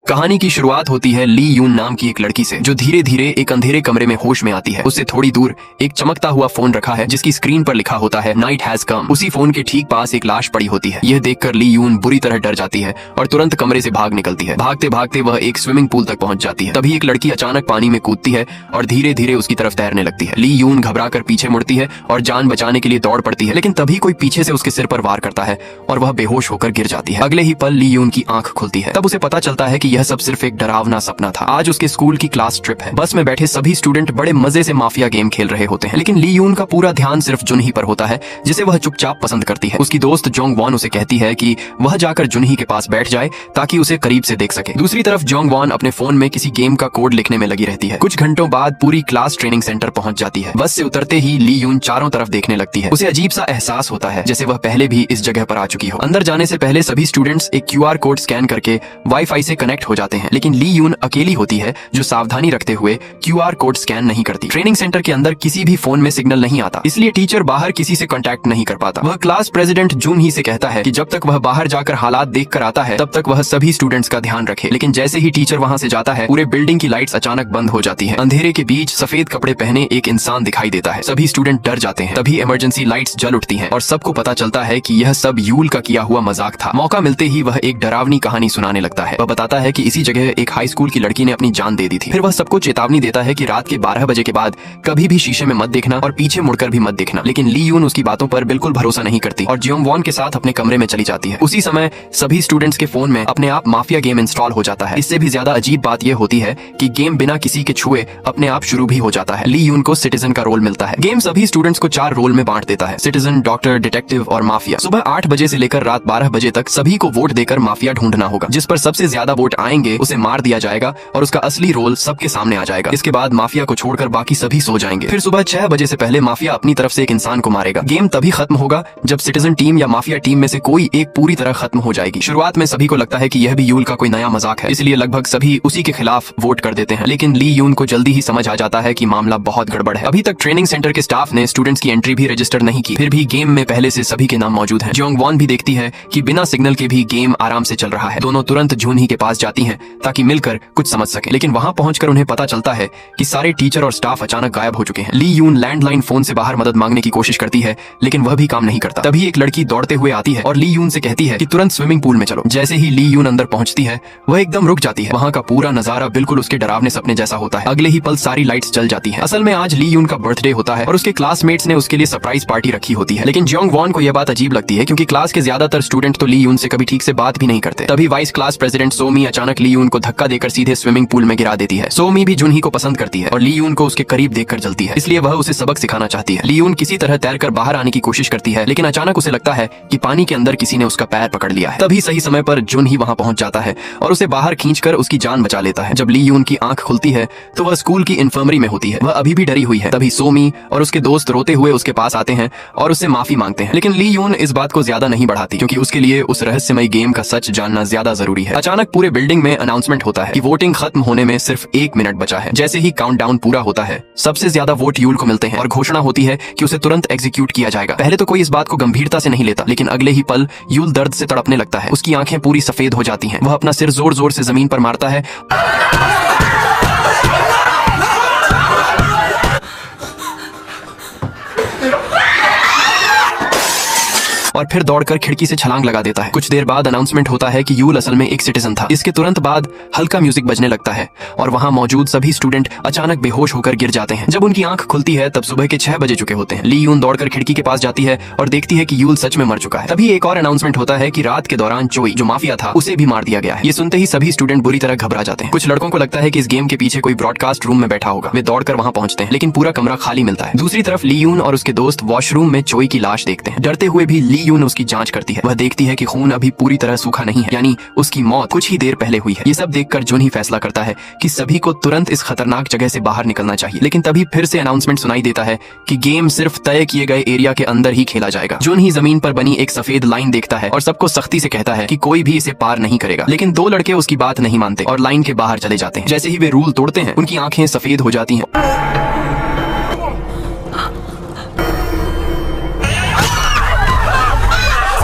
कहानी की शुरुआत होती है ली यून नाम की एक लड़की से, जो धीरे धीरे एक अंधेरे कमरे में होश में आती है। उससे थोड़ी दूर एक चमकता हुआ फोन रखा है जिसकी स्क्रीन पर लिखा होता है नाइट हैज कम। उसी फोन के ठीक पास एक लाश पड़ी होती है। यह देखकर ली यून बुरी तरह डर जाती है और तुरंत कमरे से भाग निकलती है। भागते भागते वह एक स्विमिंग पूल तक पहुंच जाती है। तभी एक लड़की अचानक पानी में कूदती है और धीरे धीरे उसकी तरफ तैरने लगती है। ली यून घबराकर पीछे मुड़ती है और जान बचाने के लिए दौड़ पड़ती है, लेकिन तभी कोई पीछे से उसके सिर पर वार करता है और वह बेहोश होकर गिर जाती है। अगले ही पल ली यून की आंख खुलती है। तब उसे पता चलता है कि यह सब सिर्फ एक डरावना सपना था। आज उसके स्कूल की क्लास ट्रिप है। बस में बैठे सभी स्टूडेंट बड़े मजे से माफिया गेम खेल रहे होते हैं, लेकिन ली यून का पूरा ध्यान सिर्फ जुनही पर होता है, जिसे वह चुपचाप पसंद करती है। उसकी दोस्त जोंग वॉन उसे कहती है कि वह जाकर जुनही के पास बैठ जाए ताकि उसे करीब से देख सके। दूसरी तरफ जोंग वॉन अपने फोन में किसी गेम का कोड लिखने में लगी रहती है। कुछ घंटों बाद पूरी क्लास ट्रेनिंग सेंटर पहुंच जाती है। बस से उतरते ही ली यून चारों तरफ देखने लगती है। उसे अजीब सा एहसास होता है जैसे वह पहले भी इस जगह पर आ चुकी हो। अंदर जाने से पहले सभी स्टूडेंट्स एक क्यूआर कोड स्कैन करके वाईफाई से कनेक्ट हो जाते हैं, लेकिन ली यून अकेली होती है जो सावधानी रखते हुए क्यूआर कोड स्कैन नहीं करती। ट्रेनिंग सेंटर के अंदर किसी भी फोन में सिग्नल नहीं आता, इसलिए टीचर बाहर किसी से कांटेक्ट नहीं कर पाता। वह क्लास प्रेसिडेंट जून ही से कहता है कि जब तक वह बाहर जाकर हालात देख कर आता है तब तक वह सभी स्टूडेंट्स का ध्यान रखे, लेकिन जैसे ही टीचर वहां से जाता है पूरे बिल्डिंग की लाइट्स अचानक बंद हो जाती है। अंधेरे के बीच सफेद कपड़े पहने एक इंसान दिखाई देता है। सभी स्टूडेंट डर जाते हैं। तभी इमरजेंसी लाइट्स जल उठती हैं और सबको पता चलता है कि यह सब यूल का किया हुआ मजाक था। मौका मिलते ही वह एक डरावनी कहानी सुनाने लगता है। वह बताता है कि इसी जगह एक हाई स्कूल की लड़की ने अपनी जान दे दी थी। फिर वह सबको चेतावनी देता है कि रात के 12 बजे के बाद कभी भी शीशे में मत देखना और पीछे मुड़कर भी मत देखना, लेकिन ली यून उसकी बातों पर बिल्कुल भरोसा नहीं करती और जियोंग वॉन के साथ अपने कमरे में चली जाती है। उसी समय सभी स्टूडेंट्स के फोन में अपने आप माफिया गेम इंस्टॉल हो जाता है। इससे भी ज्यादा अजीब बात यह होती है कि गेम बिना किसी के छुए अपने आप शुरू भी हो जाता है। ली यून को सिटीजन का रोल मिलता है। गेम सभी स्टूडेंट्स को 4 रोल में बांट देता है: सिटीजन, डॉक्टर, डिटेक्टिव और माफिया। सुबह 8 बजे से लेकर रात 12 बजे तक सभी को वोट देकर माफिया ढूंढना होगा। जिस पर सबसे ज्यादा वोट आएंगे उसे मार दिया जाएगा और उसका असली रोल सबके सामने आ जाएगा। इसके बाद माफिया को छोड़कर बाकी सभी सो जाएंगे। फिर सुबह 6 बजे से पहले माफिया अपनी तरफ से एक इंसान को मारेगा। गेम तभी खत्म होगा जब सिटीजन टीम या माफिया टीम में से कोई एक पूरी तरह खत्म हो जाएगी। शुरुआत में सभी को लगता है कि यह भी यूल का कोई नया मजाक है, इसलिए लगभग सभी उसी के खिलाफ वोट कर देते हैं, लेकिन ली यून को जल्दी ही समझ आ जाता है कि मामला बहुत गड़बड़ है। अभी तक ट्रेनिंग सेंटर के स्टाफ ने स्टूडेंट्स की एंट्री भी रजिस्टर नहीं की, फिर भी गेम में पहले से सभी के नाम मौजूद हैं। जियोंग वॉन भी देखती है कि बिना सिग्नल के भी गेम आराम से चल रहा है। दोनों तुरंत जूनही के पास जाती हैं ताकि मिलकर कुछ समझ सके, लेकिन वहां पहुंचकर उन्हें पता चलता है कि सारे टीचर और स्टाफ अचानक गायब हो चुके हैं। ली यून लैंडलाइन फोन से बाहर मदद मांगने की कोशिश करती है, लेकिन वह भी काम नहीं करता। तभी एक लड़की दौड़ते हुए आती है और ली यून से कहती है कि तुरंत स्विमिंग पूल में चलो। जैसे ही ली यून अंदर पहुंचती है वह एकदम रुक जाती है। वहां का पूरा नजारा बिल्कुल उसके डरावने सपने जैसा होता है। अगले ही पल सारी लाइट्स जल जाती हैं। असल में आज ली यून का बर्थडे होता है और उसके क्लासमेट्स ने उसके लिए सरप्राइज पार्टी रखी होती है, लेकिन जियोंग वॉन को यह बात अजीब लगती है क्योंकि क्लास के ज्यादातर स्टूडेंट तो ली यून से कभी ठीक से बात भी नहीं करते। तभी वाइस क्लास प्रेसिडेंट सोमी अचानक ली यून को धक्का देकर सीधे स्विमिंग पूल में गिरा देती है। सोमी भी जुनही को पसंद करती है और ली यून को उसके करीब देखकर जलती है, इसलिए वह उसे सबक सिखाना चाहती है। ली यून किसी तरह तैरकर बाहर आने की कोशिश करती है, लेकिन अचानक उसे लगता है कि पानी के अंदर किसी ने उसका पैर पकड़ लिया है। तभी सही समय पर जुनही वहां पहुंच जाता है और उसे बाहर खींचकर उसकी जान बचा लेता है। जब ली यून की आंख खुलती है तो वह स्कूल की इन्फर्मरी में होती है। वह अभी भी डरी हुई है। तभी सोमी और उसके दोस्त रोते हुए उसके पास आते हैं और उससे माफी मांगते हैं, लेकिन ली यून इस बात को ज्यादा नहीं बढ़ाती क्योंकि उसके लिए उस रहस्यमयी गेम का सच जानना ज्यादा जरूरी है। अचानक पूरे बिल्डिंग में अनाउंसमेंट होता है कि वोटिंग खत्म होने में सिर्फ 1 मिनट बचा है। जैसे ही काउंटडाउन पूरा होता है सबसे ज्यादा वोट यूल को मिलते हैं और घोषणा होती है कि उसे तुरंत एग्जीक्यूट किया जाएगा। पहले तो कोई इस बात को गंभीरता से नहीं लेता, लेकिन अगले ही पल यूल दर्द से तड़पने लगता है। उसकी आंखें पूरी सफेद हो जाती हैं। वह अपना सिर जोर जोर से जमीन पर मारता है और फिर दौड़कर खिड़की से छलांग लगा देता है। कुछ देर बाद अनाउंसमेंट होता है कि यूल असल में एक सिटीजन था। इसके तुरंत बाद हल्का म्यूजिक बजने लगता है और वहां मौजूद सभी स्टूडेंट अचानक बेहोश होकर गिर जाते हैं। जब उनकी आंख खुलती है तब सुबह के 6 बजे चुके होते हैं। ली यून दौड़कर खिड़की के पास जाती है और देखती है कि यूल सच में मर चुका है। तभी एक और अनाउंसमेंट होता है कि रात के दौरान चोई, जो माफिया था, उसे भी मार दिया गया है। ये सुनते ही सभी स्टूडेंट बुरी तरह घबरा जाते हैं। कुछ लड़कों को लगता है कि इस गेम के पीछे कोई ब्रॉडकास्ट रूम में बैठा होगा। वे दौड़कर वहां पहुंचते हैं, लेकिन पूरा कमरा खाली मिलता है। दूसरी तरफ ली यून और उसके दोस्त वॉशरूम में चोई की लाश देखते हैं। डरते हुए भी ली यून उसकी जांच करती है। वह देखती है कि खून अभी पूरी तरह सूखा नहीं है, यानी उसकी मौत कुछ ही देर पहले हुई है। ये सब देखकर जुनही फैसला करता है कि सभी को तुरंत इस खतरनाक जगह से बाहर निकलना चाहिए, लेकिन तभी फिर से अनाउंसमेंट सुनाई देता है कि गेम सिर्फ तय किए गए एरिया के अंदर ही खेला जाएगा। जुनही जमीन पर बनी एक सफेद लाइन देखता है और सबको सख्ती से कहता है कि कोई भी इसे पार नहीं करेगा, लेकिन 2 लड़के उसकी बात नहीं मानते और लाइन के बाहर चले जाते हैं। जैसे ही वे रूल तोड़ते हैं उनकी आंखें सफेद हो जाती हैं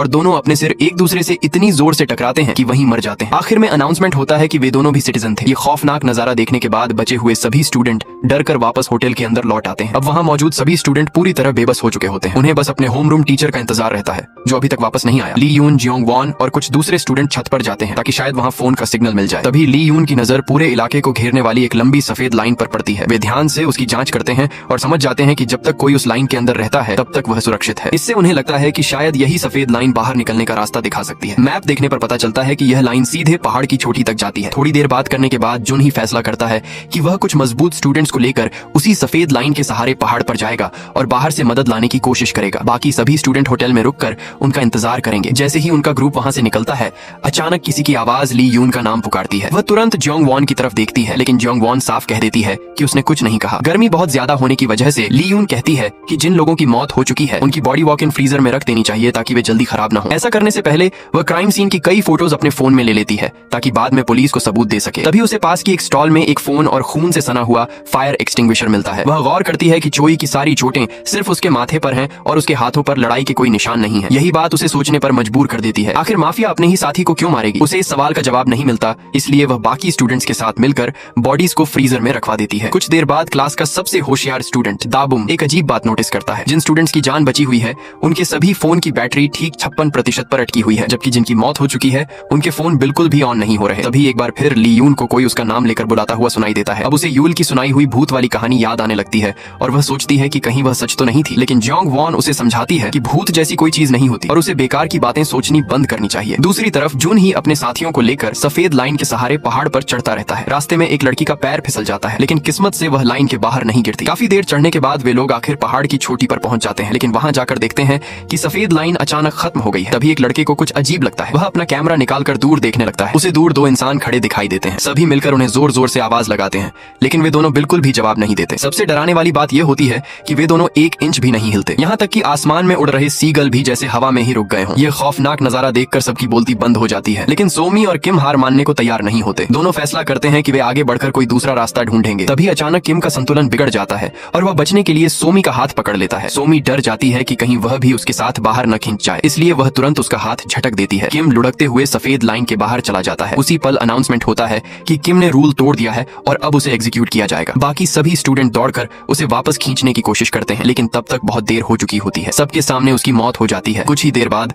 और दोनों अपने सिर एक दूसरे से इतनी जोर से टकराते हैं कि वहीं मर जाते हैं। आखिर में अनाउंसमेंट होता है कि वे दोनों भी सिटीजन थे। ये खौफनाक नजारा देखने के बाद बचे हुए सभी स्टूडेंट डर कर वापस होटल के अंदर लौट आते हैं। अब वहाँ मौजूद सभी स्टूडेंट पूरी तरह बेबस हो चुके होते हैं। उन्हें बस अपने होम रूम टीचर का इंतजार रहता है जो अभी तक वापस नहीं आया। ली यून, जियोंग वॉन और कुछ दूसरे स्टूडेंट छत पर जाते हैं ताकि शायद वहाँ फोन का सिग्नल मिल जाए। तभी ली यून की नजर पूरे इलाके को घेरने वाली एक लंबी सफेद लाइन पर पड़ती है। वे ध्यान से उसकी जांच करते हैं और समझ जाते हैं कि जब तक कोई उस लाइन के अंदर रहता है तब तक वह सुरक्षित है। इससे उन्हें लगता है कि शायद यही सफेद लाइन बाहर निकलने का रास्ता दिखा सकती है। मैप देखने पर पता चलता है कि यह लाइन सीधे पहाड़ की चोटी तक जाती है। थोड़ी देर बात करने के बाद जुन ही फैसला करता है कि वह कुछ मजबूत स्टूडेंट्स को लेकर उसी सफेद लाइन के सहारे पहाड़ पर जाएगा और बाहर से मदद लाने की कोशिश करेगा। बाकी सभी स्टूडेंट होटल में रुककर उनका इंतजार करेंगे। जैसे ही उनका ग्रुप वहां से निकलता है, अचानक किसी की आवाज ली यून का नाम पुकारती है। वह तुरंत जियोंग वॉन की तरफ देखती है, लेकिन जियोंग वॉन साफ कह देती है कि उसने कुछ नहीं कहा। गर्मी बहुत ज्यादा होने की वजह से ली यून कहती है कि जिन लोगों की मौत हो चुकी है उनकी बॉडी वॉक इन फ्रीजर में रख देनी चाहिए ताकि वे जल्दी खराब ना हो। ऐसा करने से पहले वह क्राइम सीन की कई फोटोज अपने फोन में ले लेती है ताकि बाद में पुलिस को सबूत दे सके। तभी उसे पास की एक स्टॉल में एक फोन और खून से सना हुआ फायर एक्सटिंग्विशर मिलता है। वह गौर करती है कि चोई की सारी चोटें सिर्फ उसके माथे पर हैं और उसके हाथों पर लड़ाई के कोई निशान नहीं है। यही बात उसे सोचने पर मजबूर कर देती है, आखिर माफिया अपने ही साथी को क्यों मारेगी। उसे इस सवाल का जवाब नहीं मिलता, इसलिए वह बाकी स्टूडेंट्स के साथ मिलकर बॉडीज को फ्रीजर में रखवा देती है। कुछ देर बाद क्लास का सबसे होशियार स्टूडेंट दाबुम एक अजीब बात नोटिस करता है। जिन स्टूडेंट्स की जान बची हुई है उनके सभी फोन की बैटरी ठीक 56% पर अटकी हुई है, जबकि जिनकी मौत हो चुकी है उनके फोन बिल्कुल भी ऑन नहीं हो रहे। तभी एक बार फिर ली यून को कोई उसका नाम लेकर बुलाता हुआ सुनाई देता है। अब उसे यूल की सुनाई हुई भूत वाली कहानी याद आने लगती है और वह सोचती है कि कहीं वह सच तो नहीं थी। लेकिन जियोंग वॉन उसे समझाती है कि भूत जैसी कोई चीज नहीं होती और उसे बेकार की बातें सोचनी बंद करनी चाहिए। दूसरी तरफ जुन ही अपने साथियों को लेकर सफेद लाइन के सहारे पहाड़ पर चढ़ता रहता है। रास्ते में एक लड़की का पैर फिसल जाता है, लेकिन किस्मत से वह लाइन के बाहर नहीं गिरती। काफी देर चढ़ने के बाद वे लोग आखिर पहाड़ की चोटी पर पहुंच जाते हैं, लेकिन वहां जाकर देखते हैं कि सफेद लाइन अचानक खत्म हो गई है। तभी एक लड़के को कुछ अजीब लगता है। वह अपना कैमरा निकालकर दूर देखने लगता है। उसे दूर दो इंसान खड़े दिखाई देते हैं। सभी मिलकर उन्हें जोर जोर से आवाज लगाते हैं, लेकिन वे दोनों बिल्कुल भी जवाब नहीं देते। सबसे डराने वाली बात यह होती है कि वे दोनों 1 इंच भी नहीं हिलते, यहाँ तक कि आसमान में उड़ रहे सीगल भी जैसे हवा में ही रुक गए हों। यह खौफनाक नजारा देखकर सबकी बोलती बंद हो जाती है, लेकिन सोमी और किम हार मानने को तैयार नहीं होते। दोनों फैसला करते हैं कि वे आगे बढ़कर कोई दूसरा रास्ता ढूंढेंगे। तभी अचानक किम का संतुलन बिगड़ जाता है और वह बचने के लिए सोमी का हाथ पकड़ लेता है। सोमी डर जाती है कि कहीं वह भी उसके साथ बाहर न खींच जाए, इसलिए वह तुरंत उसका हाथ झटक देती है। किम लुढ़कते हुए सफेद लाइन के बाहर चला जाता है। उसी पल अनाउंसमेंट होता है कि किम ने रूल तोड़ दिया है और अब उसे एग्जीक्यूट किया जाएगा। बाकी सभी स्टूडेंट दौड़कर उसे वापस खींचने की कोशिश करते हैं, लेकिन तब तक बहुत देर हो चुकी होती है। सबके सामने उसकी मौत हो जाती है। कुछ ही देर बाद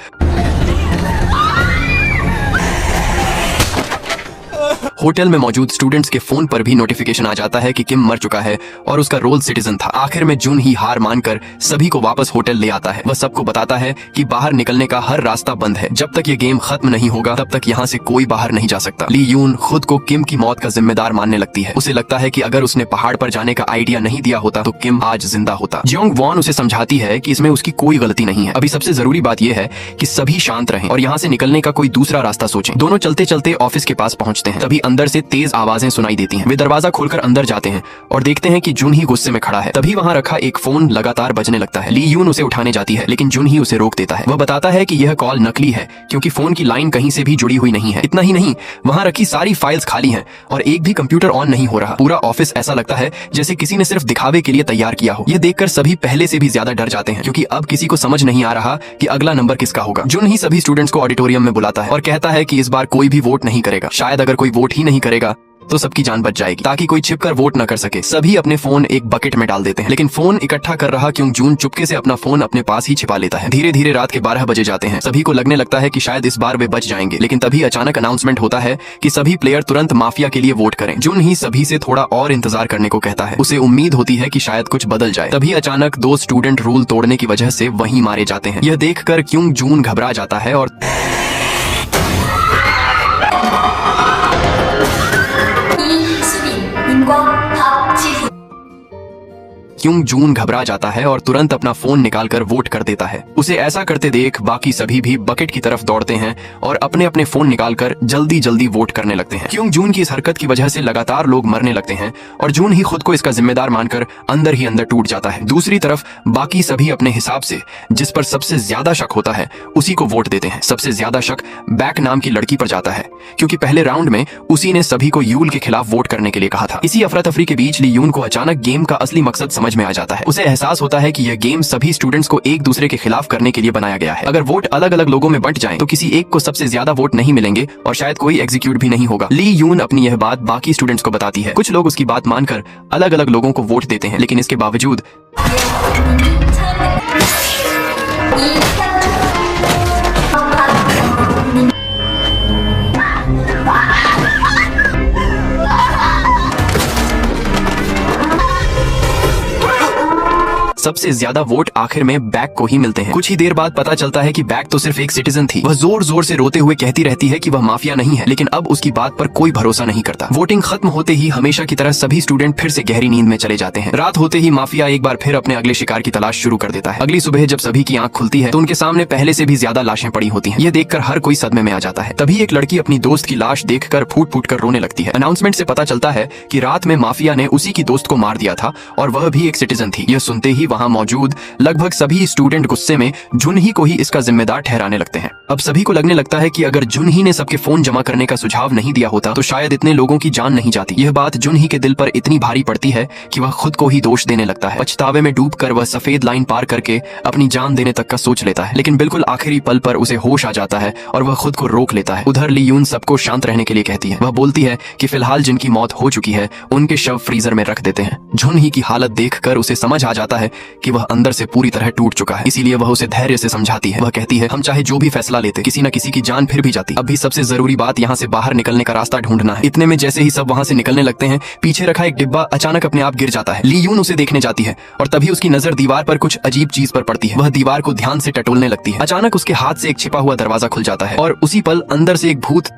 होटल में मौजूद स्टूडेंट्स के फोन पर भी नोटिफिकेशन आ जाता है कि किम मर चुका है और उसका रोल सिटीजन था। आखिर में जुन ही हार मानकर सभी को वापस होटल ले आता है। वह सबको बताता है कि बाहर निकलने का हर रास्ता बंद है। जब तक ये गेम खत्म नहीं होगा तब तक यहाँ से कोई बाहर नहीं जा सकता। ली यून खुद को किम की मौत का जिम्मेदार मानने लगती है। उसे लगता है कि अगर उसने पहाड़ पर जाने का आइडिया नहीं दिया होता तो किम आज जिंदा होता। जियोंग वॉन उसे समझाती है कि इसमें उसकी कोई गलती नहीं है। अभी सबसे जरूरी बात यह है कि सभी शांत रहें और यहाँ से निकलने का कोई दूसरा रास्ता सोचें। दोनों चलते चलते ऑफिस के पास पहुंचते हैं। तभी अंदर से तेज आवाजें सुनाई देती हैं। वे दरवाजा खोलकर अंदर जाते हैं और देखते हैं कि जुन ही गुस्से में खड़ा है। तभी वहां रखा एक फोन लगातार बजने लगता है। ली यून उसे उठाने जाती है, लेकिन जुन ही उसे रोक देता है। वह बताता है कि यह कॉल नकली है क्योंकि फोन की लाइन कहीं से भी जुड़ी हुई नहीं है। इतना ही नहीं, वहां रखी सारी फाइल्स खाली हैं और एक भी कंप्यूटर ऑन नहीं हो रहा। पूरा ऑफिस ऐसा लगता है जैसे किसी ने सिर्फ दिखावे के लिए तैयार किया हो। यह देखकर सभी पहले से भी ज्यादा डर जाते हैं क्योंकि अब किसी को समझ नहीं आ रहा कि अगला नंबर किसका होगा। जुन ही सभी स्टूडेंट्स को ऑडिटोरियम में बुलाता है और कहता है कि इस बार कोई भी वोट नहीं करेगा। शायद अगर कोई वोट ही नहीं करेगा तो सबकी जान बच जाएगी, ताकि कोई छिपकर वोट न कर सके। सभी अपने फोन एक बकेट में डाल देते हैं, लेकिन फोन इकट्ठा कर रहा क्यों जून चुपके से अपना फोन अपने पास ही छिपा लेता है। धीरे धीरे रात के 12 बजे जाते हैं। सभी को लगने लगता है कि शायद इस बार वे बच जाएंगे, लेकिन तभी अचानक अनाउंसमेंट होता है कि सभी प्लेयर तुरंत माफिया के लिए वोट करें। जून ही सभी से थोड़ा और इंतजार करने को कहता है। उसे उम्मीद होती है कि शायद कुछ बदल जाए। तभी अचानक 2 स्टूडेंट रूल तोड़ने की वजह से वहीं मारे जाते हैं। यह देखकर क्यों जून घबरा जाता है और क्यों जून घबरा जाता है और तुरंत अपना फोन निकालकर वोट कर देता है। उसे ऐसा करते देख बाकी सभी भी बकेट की तरफ दौड़ते हैं और अपने अपने फोन निकालकर जल्दी जल्दी वोट करने लगते हैं। क्यों जून की इस हरकत की वजह से लगातार लोग मरने लगते हैं और जून ही खुद को इसका जिम्मेदार मानकर अंदर ही अंदर टूट जाता है। दूसरी तरफ बाकी सभी अपने हिसाब से जिस पर सबसे ज्यादा शक होता है उसी को वोट देते हैं। सबसे ज्यादा शक बैक नाम की लड़की पर जाता है क्योंकि पहले राउंड में उसी ने सभी को यूल के खिलाफ वोट करने के लिए कहा था। इसी अफरा तफरी के बीच ली यून को अचानक गेम का असली मकसद समझ में आ जाता है। उसे एहसास होता है कि यह गेम सभी स्टूडेंट्स को एक दूसरे के खिलाफ करने के लिए बनाया गया है। अगर वोट अलग अलग लोगों में बंट जाएं, तो किसी एक को सबसे ज्यादा वोट नहीं मिलेंगे और शायद कोई एग्जीक्यूट भी नहीं होगा। ली यून अपनी यह बात बाकी स्टूडेंट्स को बताती है। कुछ लोग उसकी बात मानकर अलग अलग लोगों को वोट देते हैं, लेकिन इसके बावजूद सबसे ज्यादा वोट आखिर में बैक को ही मिलते हैं। कुछ ही देर बाद पता चलता है कि बैक तो सिर्फ एक सिटीजन थी। वह जोर जोर से रोते हुए कहती रहती है कि वह माफिया नहीं है, लेकिन अब उसकी बात पर कोई भरोसा नहीं करता। वोटिंग खत्म होते ही हमेशा की तरह सभी स्टूडेंट फिर से गहरी नींद में चले जाते हैं। रात होते ही माफिया एक बार फिर अपने अगले शिकार की तलाश शुरू कर देता है। अगली सुबह जब सभी की आंख खुलती है तो उनके सामने पहले से भी ज्यादा लाशें पड़ी होती हैं। यह देखकर हर कोई सदमे में आ जाता है। तभी एक लड़की अपनी दोस्त की लाश देखकर फूट फूट कर रोने लगती है। अनाउंसमेंट से पता चलता है कि रात में माफिया ने उसी की दोस्त को मार दिया था और वह भी एक सिटीजन थी। यह सुनते ही वहाँ मौजूद लगभग सभी स्टूडेंट गुस्से में जुनही को ही इसका जिम्मेदार ठहराने लगते हैं। अब सभी को लगने लगता है कि अगर जुनही ने सबके फोन जमा करने का सुझाव नहीं दिया होता तो शायद इतने लोगों की जान नहीं जाती। यह बात जुनही के दिल पर इतनी भारी पड़ती है कि वह खुद को ही दोष देने लगता है। पछतावे में डूबकर वह सफेद लाइन पार करके अपनी जान देने तक का सोच लेता है, लेकिन बिल्कुल आखिरी पल पर उसे होश आ जाता है और वह खुद को रोक लेता है। उधर ली यून सबको शांत रहने के लिए कहती है। वह बोलती है कि फिलहाल जिनकी मौत हो चुकी है उनके शव फ्रीजर में रख देते हैं। जुनही की हालत देखकर उसे समझ आ जाता है कि वह अंदर से पूरी तरह टूट चुका है, इसीलिए वह उसे धैर्य से समझाती है। वह कहती है, हम चाहे जो भी फैसला लेते किसी न किसी की जान फिर भी जाती। अभी सबसे जरूरी बात यहाँ से बाहर निकलने का रास्ता ढूंढना है। इतने में जैसे ही सब वहाँ से निकलने लगते हैं, पीछे रखा एक डिब्बा अचानक अपने आप गिर जाता है। ली यून उसे देखने जाती है और तभी उसकी नजर दीवार पर कुछ अजीब चीज पर पड़ती है। वह दीवार को ध्यान से टटोलने लगती है। अचानक उसके हाथ से एक छिपा हुआ दरवाजा खुल जाता है और उसी पल अंदर से एक भूत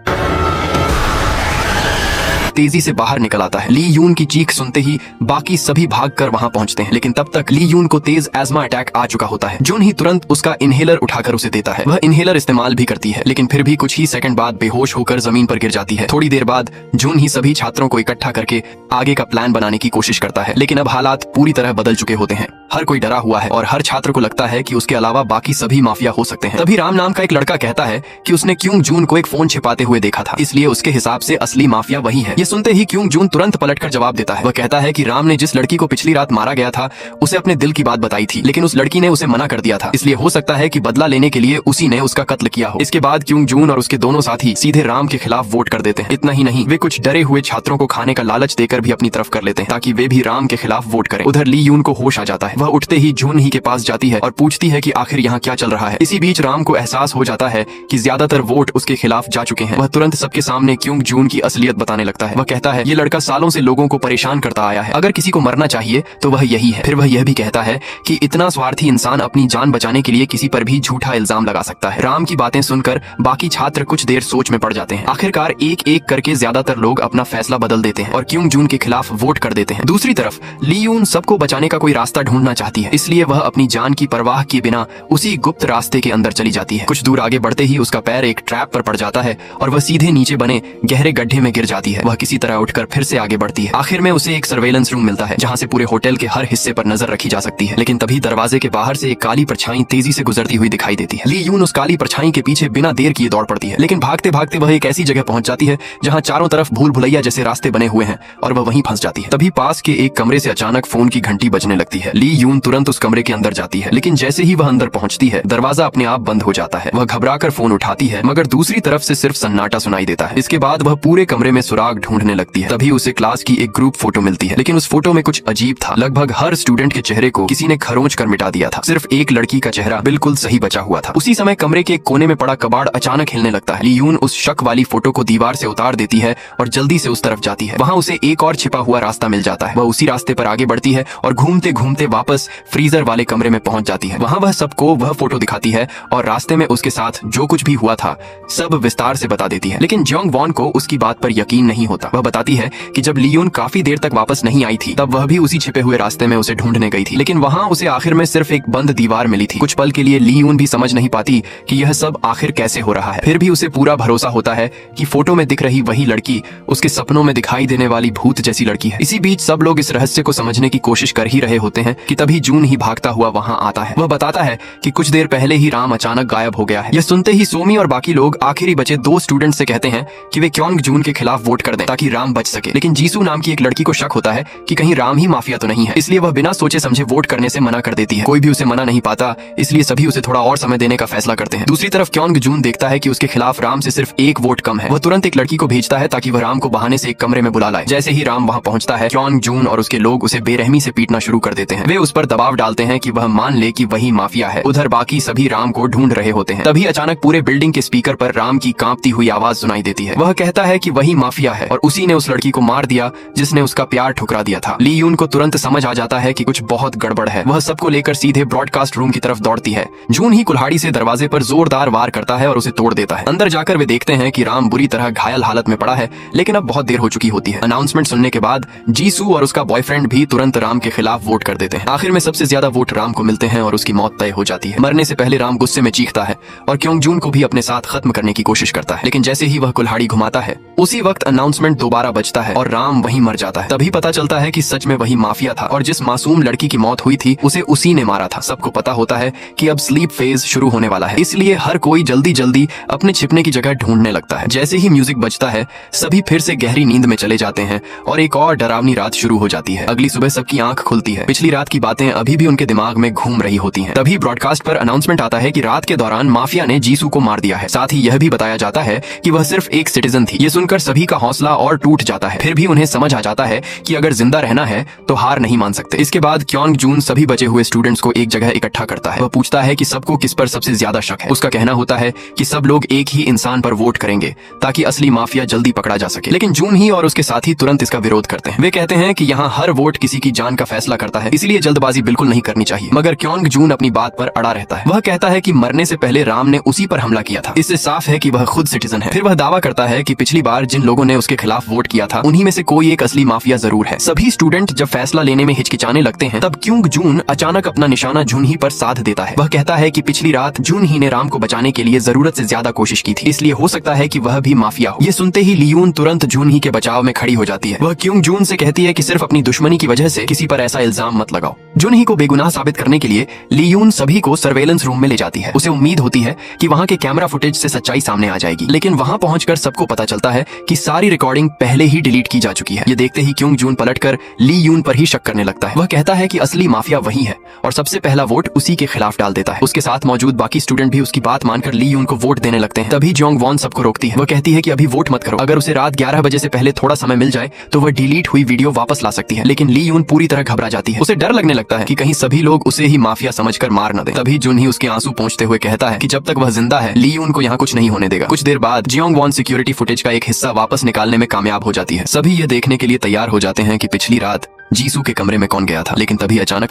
तेजी से बाहर निकल आता है। ली यून की चीख सुनते ही बाकी सभी भागकर वहां पहुंचते हैं, लेकिन तब तक ली यून को तेज एस्मा अटैक आ चुका होता है। जुन ही तुरंत उसका इनहेलर उठाकर उसे देता है। वह इनहेलर इस्तेमाल भी करती है, लेकिन फिर भी कुछ ही सेकंड बाद बेहोश होकर जमीन पर गिर जाती है। थोड़ी देर बाद जुन ही सभी छात्रों को इकट्ठा करके आगे का प्लान बनाने की कोशिश करता है, लेकिन अब हालात पूरी तरह बदल चुके होते हैं। हर कोई डरा हुआ है और हर छात्र को लगता है कि उसके अलावा बाकी सभी माफिया हो सकते हैं। तभी राम नाम का एक लड़का कहता है कि उसने क्योंग जून को एक फोन छिपाते हुए देखा था, इसलिए उसके हिसाब से असली माफिया वही है। ये सुनते ही क्योंग जून तुरंत पलटकर जवाब देता है। वह कहता है कि राम ने जिस लड़की को पिछली रात मारा गया था उसे अपने दिल की बात बताई थी, लेकिन उस लड़की ने उसे मना कर दिया था, इसलिए हो सकता है कि बदला लेने के लिए उसी ने उसका कत्ल किया हो। इसके बाद क्योंग जून और उसके दोनों साथी सीधे राम के खिलाफ वोट कर देते हैं। इतना ही नहीं, वे कुछ डरे हुए छात्रों को खाने का लालच देकर भी अपनी तरफ कर लेते हैं ताकि वे भी राम के खिलाफ वोट करें। उधर ली यून को होश आ जाता है। वह उठते ही जून ही के पास जाती है और पूछती है कि आखिर यहाँ क्या चल रहा है। इसी बीच राम को एहसास हो जाता है कि ज्यादातर वोट उसके खिलाफ जा चुके हैं। वह तुरंत सबके सामने क्योंग जून की असलियत बताने लगता है। वह कहता है, ये लड़का सालों से लोगों को परेशान करता आया है, अगर किसी को मरना चाहिए तो वह यही है। फिर वह यह भी कहता है कि इतना स्वार्थी इंसान अपनी जान बचाने के लिए किसी पर भी झूठा इल्जाम लगा सकता है। राम की बातें सुनकर बाकी छात्र कुछ देर सोच में पड़ जाते हैं। आखिरकार एक एक करके ज्यादातर लोग अपना फैसला बदल देते हैं और क्योंग जून के खिलाफ वोट कर देते हैं। दूसरी तरफ ली यून सबको बचाने का कोई रास्ता ढूंढना चाहती है, इसलिए वह अपनी जान की परवाह किए बिना उसी गुप्त रास्ते के अंदर चली जाती है। कुछ दूर आगे बढ़ते ही उसका पैर एक ट्रैप पर पड़ जाता है और वह सीधे नीचे बने गहरे गड्ढे में गिर जाती है। वह किसी तरह उठकर फिर से आगे बढ़ती है। आखिर में उसे एक सर्वेलेंस रूम मिलता है जहां से पूरे होटल के हर हिस्से पर नजर रखी जा सकती है, लेकिन तभी दरवाजे के बाहर से एक काली परछाई तेजी से गुजरती हुई दिखाई देती है। ली यून उस काली परछाई के पीछे बिना देर किए दौड़ पड़ती है, लेकिन भागते भागते वह एक ऐसी जगह पहुंच जाती है जहां चारों तरफ भूल भुलैया जैसे रास्ते बने हुए हैं और वह वहीं फंस जाती है। तभी पास के एक कमरे से अचानक फोन की घंटी बजने लगती है। ली यून तुरंत उस कमरे के अंदर जाती है, लेकिन जैसे ही वह अंदर पहुंचती है दरवाजा अपने आप बंद हो जाता है। वह घबराकर फोन उठाती है, मगर दूसरी तरफ से सिर्फ सन्नाटा सुनाई देता है। इसके बाद वह पूरे कमरे में सुराग ढूंढने लगती है। तभी उसे क्लास की एक ग्रुप फोटो मिलती है, लेकिन उस फोटो में कुछ अजीब था। लगभग हर स्टूडेंट के चेहरे को किसी ने खरोंच कर मिटा दिया था, सिर्फ एक लड़की का चेहरा बिल्कुल सही बचा हुआ था। उसी समय कमरे के एक कोने में पड़ा कबाड़ अचानक हिलने लगता है। ली यून उस शक वाली फोटो को दीवार से उतार देती है और जल्दी से उस तरफ जाती है। वहाँ उसे एक और छिपा हुआ रास्ता मिल जाता है। वह उसी रास्ते पर आगे बढ़ती है और घूमते घूमते वापस फ्रीजर वाले कमरे में पहुंच जाती है। वहाँ वह सबको वह फोटो दिखाती है और रास्ते में उसके साथ जो कुछ भी हुआ था सब विस्तार से बता देती है, लेकिन जोंग वॉन को उसकी बात पर यकीन नहीं होता। वह बताती है कि जब ली यून काफी देर तक वापस नहीं आई थी तब वह भी उसी छिपे हुए रास्ते में उसे ढूंढने गई थी, लेकिन वहाँ उसे आखिर में सिर्फ एक बंद दीवार मिली थी। कुछ पल के लिए ली यून भी समझ नहीं पाती कि यह सब आखिर कैसे हो रहा है। फिर भी उसे पूरा भरोसा होता है कि फोटो में दिख रही वही लड़की उसके सपनों में दिखाई देने वाली भूत जैसी लड़की है। इसी बीच सब लोग इस रहस्य को समझने की कोशिश कर ही रहे होते हैं कि तभी जून ही भागता हुआ वहाँ आता है। वह बताता है कि कुछ देर पहले ही राम अचानक गायब हो गया है। यह सुनते ही सोमी और बाकी लोग आखिरी बचे 2 स्टूडेंट से कहते हैं कि वे क्योंग जून के खिलाफ वोट कर दें ताकि राम बच सके। लेकिन जीसू नाम की एक लड़की को शक होता है कि कहीं राम ही माफिया तो नहीं है, इसलिए वह बिना सोचे समझे वोट करने से मना कर देती है। कोई भी उसे मना नहीं पाता, इसलिए सभी उसे थोड़ा और समय देने का फैसला करते हैं। दूसरी तरफ क्योंग जून देखता है कि उसके खिलाफ राम से सिर्फ 1 वोट कम है। वह तुरंत एक लड़की को भेजता है ताकि वह राम को बहाने से एक कमरे में बुला लाए। जैसे ही राम वहां पहुंचता है, क्योंग जून और उसके लोग उसे बेरहमी से पीटना शुरू कर देते हैं। वे उस पर दबाव डालते हैं कि वह मान ले कि वही माफिया है। उधर बाकी सभी राम को ढूंढ रहे होते हैं। तभी अचानक पूरे बिल्डिंग के स्पीकर पर राम की कांपती हुई आवाज सुनाई देती है। वह कहता है कि वही माफिया है और उसी ने उस लड़की को मार दिया जिसने उसका प्यार ठुकरा दिया था। ली यून को तुरंत समझ आ जाता है कि कुछ बहुत गड़बड़ है। वह सबको लेकर सीधे ब्रॉडकास्ट रूम की तरफ दौड़ती है। जून ही कुल्हाड़ी से दरवाजे पर जोरदार वार करता है और उसे तोड़ देता है। अंदर जाकर वे देखते हैं कि राम बुरी तरह घायल हालत में पड़ा है, लेकिन अब बहुत देर हो चुकी होती है। अनाउंसमेंट सुनने के बाद जीसू और उसका बॉयफ्रेंड भी तुरंत राम के खिलाफ वोट कर देते हैं। आखिर में सबसे ज्यादा वोट राम को मिलते हैं और उसकी मौत तय हो जाती है। मरने से पहले राम गुस्से में चीखता है और क्योंग जून को भी अपने साथ खत्म करने की कोशिश करता है, लेकिन जैसे ही वह कुल्हाड़ी घुमाता है उसी वक्त अनाउंसमेंट दोबारा बजता है और राम वहीं मर जाता है। तभी पता चलता है कि सच में वही माफिया था और जिस मासूम लड़की की मौत हुई थी उसे उसी ने मारा था। सबको पता होता है कि अब स्लीप फेज शुरू होने वाला है, इसलिए हर कोई जल्दी जल्दी अपने छिपने की जगह ढूंढने लगता है। जैसे ही म्यूजिक बजता है सभी फिर से गहरी नींद में चले जाते हैं और एक और डरावनी रात शुरू हो जाती है। अगली सुबह सबकी आंख खुलती है। पिछली रात की बातें अभी भी उनके दिमाग में घूम रही होती हैं। तभी ब्रॉडकास्ट पर अनाउंसमेंट आता है कि रात के दौरान माफिया ने जीसू को मार दिया है। साथ ही यह भी बताया जाता है कि वह सिर्फ एक सिटीजन थी। ये सुनकर सभी का हौसला और टूट जाता है। फिर भी उन्हें समझ आ जाता है कि अगर जिंदा रहना है तो हार नहीं मान सकते। इसके बाद क्योंग जून सभी बचे हुए स्टूडेंट्स को एक जगह इकट्ठा करता है। वह पूछता है कि सबको किस पर सबसे ज्यादा शक है। उसका कहना होता है कि सब लोग एक ही इंसान पर वोट करेंगे ताकि असली माफिया जल्दी पकड़ा जा सके। लेकिन जून ही और उसके साथी तुरंत इसका विरोध करते हैं। वे कहते हैं कि यहाँ हर वोट किसी की जान का फैसला करता है, इसलिए जल्दबाजी बिल्कुल नहीं करनी चाहिए। मगर क्योंग जून अपनी बात पर अड़ा रहता है। वह कहता है कि मरने से पहले राम ने उसी पर हमला किया था। इससे साफ है कि वह खुद सिटीजन है। फिर वह दावा करता है कि पिछली बार जिन लोगों ने उसके खिलाफ वोट किया था उन्हीं में से कोई एक असली माफिया जरूर है। सभी स्टूडेंट जब फैसला लेने में हिचकिचाने लगते हैं तब क्योंग जून अचानक अपना निशाना जून ही पर साध देता है। वह कहता है कि पिछली रात जून ही ने राम को बचाने के लिए जरूरत से ज्यादा कोशिश की थी, इसलिए हो सकता है कि वह भी माफिया हो। ये सुनते ही लियून तुरंत जून ही के बचाव में खड़ी हो जाती है। वह क्योंग जून से कहती है कि सिर्फ अपनी दुश्मनी की वजह से किसी पर ऐसा इल्जाम मत लगाओ। जून ही को बेगुनाह साबित करने के लिए लियून सभी को सर्वेलेंस रूम में ले जाती है। उसे उम्मीद होती है कि वहाँ के कैमरा फुटेज से सच्चाई सामने आ जाएगी, लेकिन वहाँ पहुंचकर सबको पता चलता है कि सारी रिकॉर्डिंग पहले ही डिलीट की जा चुकी है। ये देखते ही क्योंग जून पलटकर ली यून पर ही शक करने लगता है। वह कहता है कि असली माफिया वही है और सबसे पहला वोट उसी के खिलाफ डाल देता है। उसके साथ मौजूद बाकी स्टूडेंट भी उसकी बात मानकर ली यून को वोट देने लगते हैं। तभी जोंग वॉन सबको रोकती है। वह कहती है कि अभी वोट मत करो, अगर उसे रात 11 बजे से पहले थोड़ा समय मिल जाए तो वह डिलीट हुई वीडियो वापस ला सकती है। लेकिन ली यून पूरी तरह घबरा जाती है। उसे डर लगने लगता है कि कहीं सभी लोग उसे ही माफिया समझकर मार न दें। तभी जुन ही उसके आंसू पोंछते हुए कहता है कि जब तक वह जिंदा है ली यून को यहाँ कुछ नहीं होने देगा। कुछ देर बाद जियोंग वॉन सिक्योरिटी फुटेज का एक हिस्सा वापस निकालने में कामयाब हो जाती है। सभी ये देखने के लिए तैयार हो जाते हैं कि पिछली रात जीसू के कमरे में कौन गया था। लेकिन तभी अचानक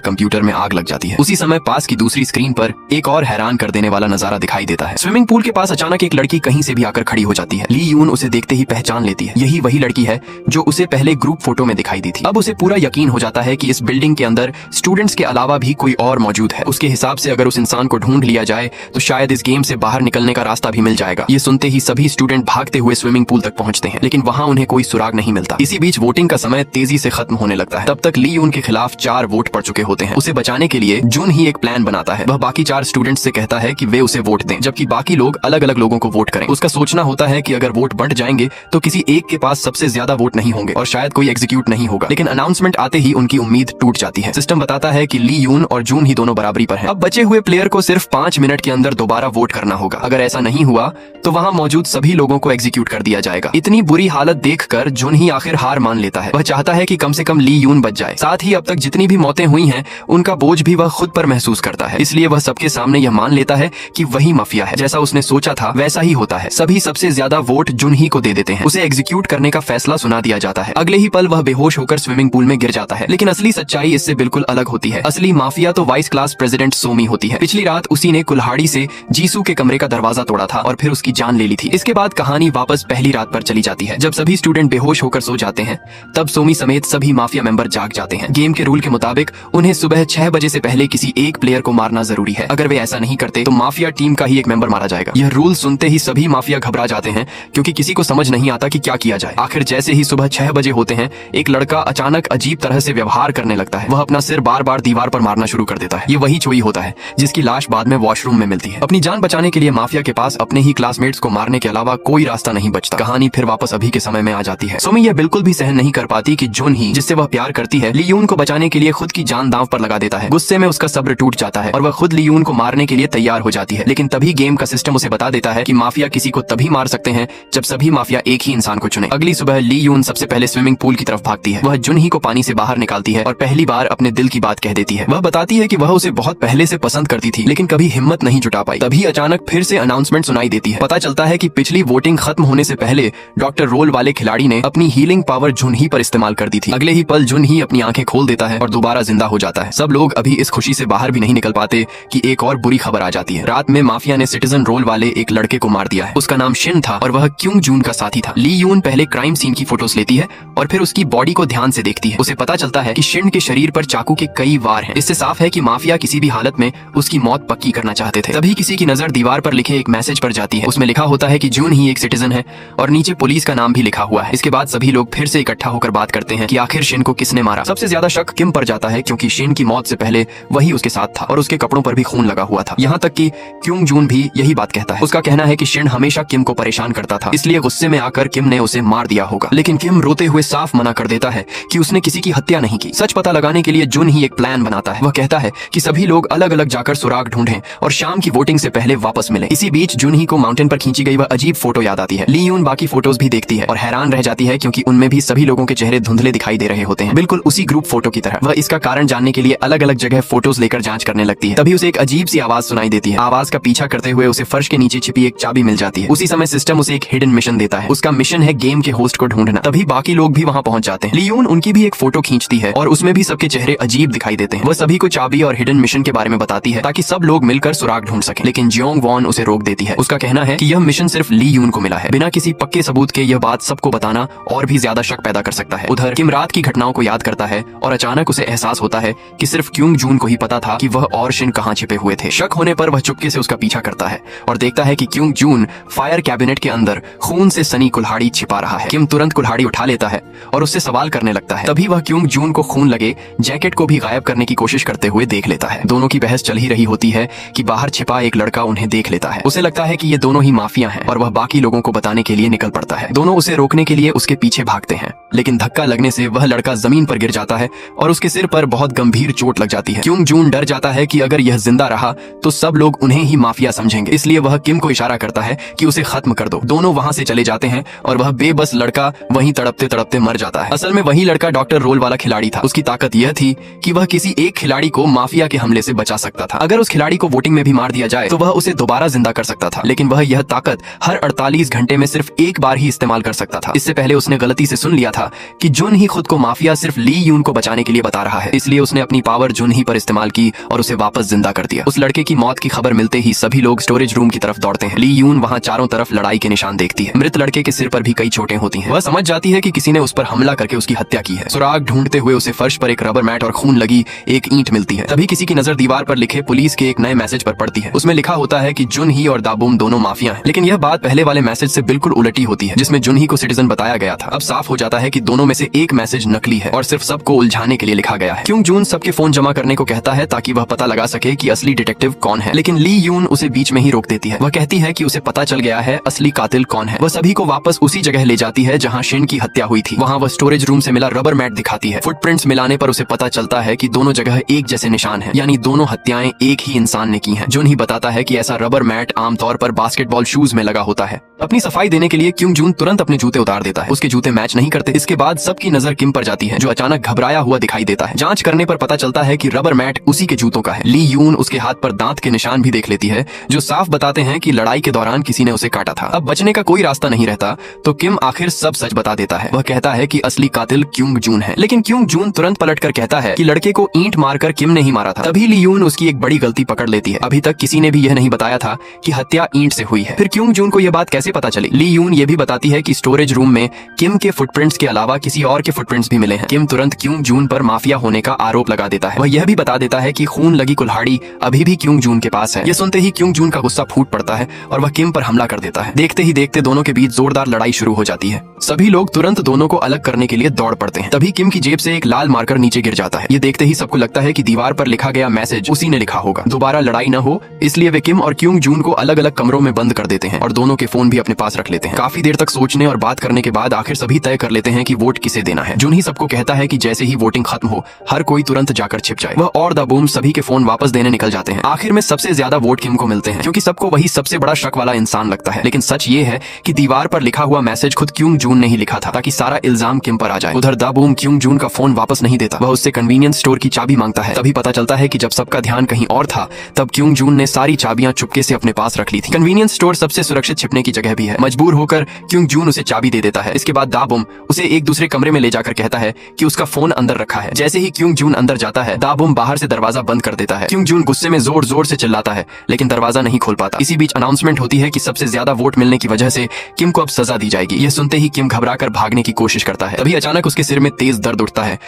कंप्यूटर में आग लग जाती है। उसी समय पास की दूसरी स्क्रीन पर एक और हैरान कर देने वाला नजारा दिखाई देता है। स्विमिंग पूल के पास अचानक एक लड़की कहीं से भी आकर खड़ी हो जाती है। ली यून उसे देखते ही पहचान लेती है। यही वही लड़की है जो उसे पहले ग्रुप फोटो में दिखाई दी थी। अब उसे पूरा यकीन हो जाता है कि इस बिल्डिंग के अंदर स्टूडेंट्स के अलावा भी कोई और मौजूद है। उसके हिसाब से अगर उस इंसान को ढूंढ लिया जाए तो शायद इस गेम से बाहर निकलने का रास्ता भी मिल जाएगा। ये सुनते ही सभी स्टूडेंट भागते हुए स्विमिंग पूल तक पहुंचते हैं, लेकिन वहां उन्हें कोई सुराग नहीं मिलता। इसी बीच वोटिंग का समय तेजी से खत्म होने लगता है। तब तक ली यून के खिलाफ 4 वोट पड़ चुके होते हैं। उसे बचाने के लिए जून ही एक प्लान बनाता है। वह बाकी 4 स्टूडेंट्स से कहता है कि वे उसे वोट दें, जबकि बाकी लोग अलग अलग लोगों को वोट करें। उसका सोचना होता है कि अगर वोट बंट जाएंगे तो किसी एक के पास सबसे ज्यादा वोट नहीं होंगे और शायद कोई एग्जीक्यूट नहीं होगा। लेकिन अनाउंसमेंट आते ही उनकी उम्मीद टूट जाती है। सिस्टम बताता है कि ली यून और जून ही दोनों बराबरी पर हैं। अब बचे हुए प्लेयर को सिर्फ 5 मिनट के अंदर दोबारा वोट करना होगा। अगर ऐसा नहीं हुआ तो वहाँ मौजूद सभी लोगों को एग्जीक्यूट कर दिया जाएगा। इतनी बुरी हालत देखकर जून ही आखिर हार मान लेता है। वह चाहता है कि कम से कम ली यून बच जाए। साथ ही अब तक जितनी भी मौतें हुई हैं उनका बोझ भी वह खुद पर महसूस करता है। इसलिए वह सबके सामने यह मान लेता है कि वही माफिया है। जैसा उसने सोचा था वैसा ही होता है। सभी सबसे ज्यादा वोट जुन ही को दे देते हैं। उसे एग्जीक्यूट करने का फैसला सुना दिया जाता है। अगले ही पल वह बेहोश होकर स्विमिंग पूल में गिर जाता है। लेकिन असली सच्चाई इससे बिल्कुल अलग होती है। असली माफिया तो वाइस क्लास प्रेसिडेंट सोमी होती है। पिछली रात उसी ने कुल्हाड़ी से जीसू के कमरे का दरवाजा तोड़ा था और फिर उसकी जान ले ली थी। इसके बाद कहानी वापस पहली रात पर चली जाती है। जब सभी स्टूडेंट बेहोश होकर सो जाते हैं तब सोमी समेत सभी माफिया मेंबर जाग जाते हैं। गेम के रूल के मुताबिक उन्हें उन्हें सुबह 6 बजे से पहले किसी एक प्लेयर को मारना जरूरी है। अगर वे ऐसा नहीं करते तो माफिया टीम का ही एक मेंबर मारा जाएगा। यह रूल सुनते ही सभी माफिया घबरा जाते हैं क्योंकि किसी को समझ नहीं आता कि क्या किया जाए। आखिर जैसे ही सुबह 6 बजे होते हैं, एक लड़का अचानक अजीब तरह से व्यवहार करने लगता है। वह अपना सिर बार बार दीवार पर मारना शुरू कर देता है। ये वही चोई होता है जिसकी लाश बाद में वॉशरूम में मिलती है। अपनी जान बचाने के लिए माफिया के पास अपने ही क्लासमेट्स को मारने के अलावा कोई रास्ता नहीं बचता। कहानी फिर वापस अभी के समय में आ जाती है। सोमी यह बिल्कुल भी सहन नहीं कर पाती कि जुन ही, जिससे वह प्यार करती है, ली-यून को बचाने के लिए खुद की जान दांव पर लगा देता है। गुस्से में उसका सब्र टूट जाता है और वह खुद ली-यून को मारने के लिए तैयार हो जाती है। लेकिन तभी गेम का सिस्टम उसे बता देता है कि माफिया किसी को तभी मार सकते हैं जब सभी माफिया एक ही इंसान को चुने। अगली सुबह ली-यून सबसे पहले स्विमिंग पूल की तरफ भागती है। वह जुन ही को पानी से बाहर निकालती है और पहली बार अपने दिल की बात कह देती है। वह बताती है कि वह उसे बहुत पहले से पसंद करती थी लेकिन कभी हिम्मत नहीं जुटा पाई। तभी अचानक फिर से अनाउंसमेंट सुनाई देती है। पता चलता है कि पिछली वोटिंग खत्म होने से पहले डॉक्टर रोल वाले खिलाड़ी ने अपनी हीलिंग पावर जुन ही पर इस्तेमाल कर दी थी। अगले ही पल जुन ही अपनी आंखें खोल देता है और दोबारा जिंदा हो जाता है। सब लोग अभी इस खुशी से बाहर भी नहीं निकल पाते कि एक और बुरी खबर आ जाती है। रात में माफिया ने सिटीजन रोल वाले एक लड़के को मार दिया है। उसका नाम शिन था और वह क्योंग जून का साथी था। ली-यून पहले क्राइम सीन की फोटोज लेती है और फिर उसकी बॉडी को ध्यान से देखती है। उसे पता चलता है कि शिन के शरीर पर चाकू के कई वार हैं। इससे साफ है कि माफिया किसी भी हालत में उसकी मौत पक्की करना चाहते थे। तभी किसी की नजर दीवार पर लिखे एक मैसेज पर जाती है। उसमें लिखा होता है कि जून ही एक सिटीजन है और नीचे पुलिस का नाम भी लिखा हुआ है। इसके बाद सभी लोग फिर से इकट्ठा होकर बात करते हैं कि आखिर शिन को किसने मारा। सबसे ज्यादा शक किम पर जाता है क्योंकि शिन की मौत से पहले वही उसके साथ था और उसके कपड़ों पर भी खून लगा हुआ था। यहाँ तक कि क्योंग जून भी यही बात कहता है। उसका कहना है कि शिन हमेशा किम को परेशान करता था, इसलिए गुस्से में आकर किम ने उसे मार दिया होगा। लेकिन किम रोते हुए साफ मना कर देता है कि उसने किसी की हत्या नहीं की। सच पता लगाने के लिए जुन ही एक प्लान बनाता है। वह कहता है कि सभी लोग अलग अलग जाकर सुराग ढूंढें और शाम की वोटिंग से पहले वापस मिले। इसी बीच जुन ही को माउंटेन पर खींची गई वह अजीब फोटो याद आती है। ली-यून बाकी फोटोज भी देखती है और हैरान रह जाती है क्योंकि उनमें भी सभी लोगों के चेहरे धुंधले दिखाई दे रहे होते हैं, बिल्कुल उसी ग्रुप फोटो की तरह। वह इसका कारण जानने के लिए अलग अलग जगह फोटोज लेकर जांच करने लगती है। तभी उसे एक अजीब सी आवाज सुनाई देती है। आवाज का पीछा करते हुए उसे फर्श के नीचे छिपी एक चाबी मिल जाती है। उसी समय सिस्टम उसे एक हिडन मिशन देता है। उसका मिशन है गेम के होस्ट को ढूंढना। तभी बाकी लोग भी वहां पहुंच जाते हैं। ली-यून उनकी भी एक फोटो खींचती है और उसमें भी सबके चेहरे अजीब दिखाई देते हैं। वह सभी को चाबी और हिडन मिशन के बारे में बताती है ताकि सब लोग मिलकर सुराग ढूंढ सकें। लेकिन जियोंग वॉन उसे रोक देती है। उसका कहना है कि यह मिशन सिर्फ ली-यून को मिला है। बिना किसी पक्के सबूत के यह बात सबको बताना और भी ज्यादा शक पैदा कर सकता है। उधर किम रात की घटनाओं को याद करता है और अचानक उसे एहसास होता है कि सिर्फ क्योंग जून को ही पता था कि वह और शिन कहां छिपे हुए थे। शक होने पर वह चुपके से उसका पीछा करता है और देखता है कि क्योंग जून फायर कैबिनेट के अंदर खून से सनी कुल्हाड़ी छिपा रहा है। किम तुरंत कुल्हाड़ी उठा लेता है और उससे सवाल करने लगता है। तभी वह क्योंग जून को खून लगे जैकेट को भी गायब करने की कोशिश करते हुए देख लेता है। दोनों की बहस चल ही रही होती है कि बाहर छिपा एक लड़का उन्हें देख लेता है। उसे लगता है कि ये दोनों ही माफिया हैं और वह बाकी लोगों को बताने के लिए निकल पड़ता है। दोनों उसे रोकने के लिए उसके पीछे भागते हैं लेकिन धक्का लगने से वह लड़का जमीन पर गिर जाता है और उसके सिर पर बहुत गंभीर चोट लग जाती है। क्योंग जून डर जाता है कि अगर यह जिंदा रहा तो सब लोग उन्हें ही माफिया समझेंगे, इसलिए वह किम को इशारा करता है कि उसे खत्म कर दो। दोनों वहां से चले जाते हैं और वह बेबस लड़का वहीं तड़पते तड़पते मर जाता है। असल में वही लड़का डॉक्टर रोल वाला खिलाड़ी था। उसकी ताकत यह थी कि वह किसी एक खिलाड़ी को माफिया के हमले से बचा सकता था। अगर उस खिलाड़ी को वोटिंग में भी मार दिया जाए तो वह उसे दोबारा जिंदा कर सकता था, लेकिन वह यह ताकत हर 48 घंटे में सिर्फ एक बार ही इस्तेमाल कर सकता था। इससे पहले उसने गलती से सुन लिया था कि जुन ही खुद को माफिया सिर्फ ली-यून को बचाने के लिए बता रहा है, इसलिए उसने अपनी पावर जुन ही पर इस्तेमाल की और उसे वापस जिंदा कर दिया। उस लड़के की मौत की खबर मिलते ही सभी लोग स्टोरेज रूम की तरफ दौड़ते हैं। ली-यून वहां चारों तरफ लड़ाई के निशान देखती है। मृत लड़के के सिर पर भी कई चोटें होती हैं। वह समझ जाती है कि किसी ने उस पर हमला करके उसकी हत्या की है। सुराग ढूंढते हुए उसे फर्श पर एक रबर मैट और खून लगी एक ईंट मिलती है। तभी किसी की नजर दीवार पर लिखे पुलिस के एक नए मैसेज पर पड़ती है। उसमें लिखा होता है कि जुन ही और दाबूम दोनों माफिया हैं। लेकिन यह बात पहले वाले मैसेज से बिल्कुल उलटी होती है जिसमें जुन ही को सिटीजन बताया गया था। अब साफ हो जाता है कि दोनों में से एक मैसेज नकली है और सिर्फ सबको उलझाने के लिए लिखा गया है। क्योंग जून सबके फोन जमा करने को कहता है ताकि वह पता लगा सके कि असली डिटेक्टिव कौन है, लेकिन ली-यून उसे बीच में ही रोक देती है। वह कहती है कि उसे पता चल गया है असली कातिल कौन है। वह सभी को वापस उसी जगह ले जाती है जहां शिन की हत्या हुई थी। वहां वह स्टोरेज रूम से मिला रबर मैट दिखाती है। फुटप्रिंट्स मिलाने पर उसे पता चलता है कि दोनों जगह एक जैसे निशान हैं, यानी दोनों हत्याएं एक ही इंसान ने की हैं। जुन ही बताता है कि ऐसा रबर मैट आमतौर पर बास्केटबॉल शूज में लगा होता है। अपनी सफाई देने के लिए क्योंग जून तुरंत अपने जूते उतार देता है। उसके जूते मैच नहीं करते। इसके बाद सबकी नजर किम पर जाती है जो अचानक घबराया हुआ दिखाई देता है। जांच करने पर पता चलता है कि रबर मैट उसी के जूतों का है। ली-यून उसके हाथ पर दांत के निशान भी देख लेती है जो साफ बताते हैं कि लड़ाई के दौरान किसी ने उसे काटा था। अब बचने का कोई रास्ता नहीं रहता तो किम आखिर सब सच बता देता है। वह कहता है कि असली कातिल क्योंग जून है, लेकिन क्योंग जून तुरंत पलटकर कहता है कि लड़के को ईंट मारकर किम ने ही मारा था। तभी ली-यून उसकी एक बड़ी गलती पकड़ लेती है। अभी तक किसी ने भी यह नहीं बताया था कि हत्या ईंट से हुई है। फिर क्योंग जून को यह बात कैसे पता चली? ली-यून ये भी बताती है कि स्टोरेज रूम में किम के फुटप्रिंट्स के अलावा किसी और के फुटप्रिंट्स भी मिले हैं। किम तुरंत क्योंग जून पर माफिया होने का आरोप आरोप लगा देता है। वह यह भी बता देता है कि खून लगी कुल्हाड़ी अभी भी क्योंग जून के पास है। यह सुनते ही क्योंग जून का गुस्सा फूट पड़ता है और वह किम पर हमला कर देता है। देखते ही देखते दोनों के बीच जोरदार लड़ाई शुरू हो जाती है। सभी लोग तुरंत दोनों को अलग करने के लिए दौड़ पड़ते हैं। तभी किम की जेब से एक लाल मार्कर नीचे गिर जाता है। ये देखते ही सबको लगता है कि दीवार पर लिखा गया मैसेज उसी ने लिखा होगा। दोबारा लड़ाई न हो इसलिए वे किम और क्योंग जून को अलग अलग कमरों में बंद कर देते हैं और दोनों के फोन भी अपने पास रख लेते हैं। काफी देर तक सोचने और बात करने के बाद आखिर सभी तय कर लेते हैं कि वोट किसे देना है। जून ही सबको कहता है कि जैसे ही वोटिंग खत्म हो हर कोई तुरंत जाकर छिप जाए। वह और द बूम सभी के फोन वापस देने निकल जाते हैं। आखिर में सबसे ज्यादा वोट किम को मिलते हैं क्योंकि सबको वही सबसे बड़ा शक वाला इंसान लगता है। लेकिन सच ये है कि दीवार पर लिखा हुआ मैसेज खुद क्योंग जून ने ही लिखा था ताकि सारा इल्जाम किम पर आ जाए। उधर द बूम क्योंग जून का फोन वापस नहीं देता। वह उससे कन्वीनियंस स्टोर की चाबी मांगता है। तभी पता चलता है कि जब सबका ध्यान कहीं और था तब क्योंग जून ने सारी चाबियां चुपके से अपने पास रख ली थी। कन्वीनियंस स्टोर सबसे सुरक्षित छिपने की जगह भी है। मजबूर होकर क्योंग जून उसे चाबी दे देता है। इसके बाद द बूम उसे एक दूसरे कमरे में ले जाकर कहता है कि उसका फोन अंदर रखा है। जैसे ही क्योंग जून अंदर जाता है द बूम बाहर से दरवाजा बंद कर देता है। क्योंग जून गुस्से में जोर जोर से चिल्लाता है लेकिन दरवाजा नहीं खोल पाता। इसी बीच अनाउंसमेंट होती है कि सबसे ज्यादा वोट मिलने की वजह से किम को अब सजा दी जाएगी। यह सुनते ही किम घबराकर भागने की कोशिश करता है। तभी अचानक उसके सिर में तेज दर्द उठता है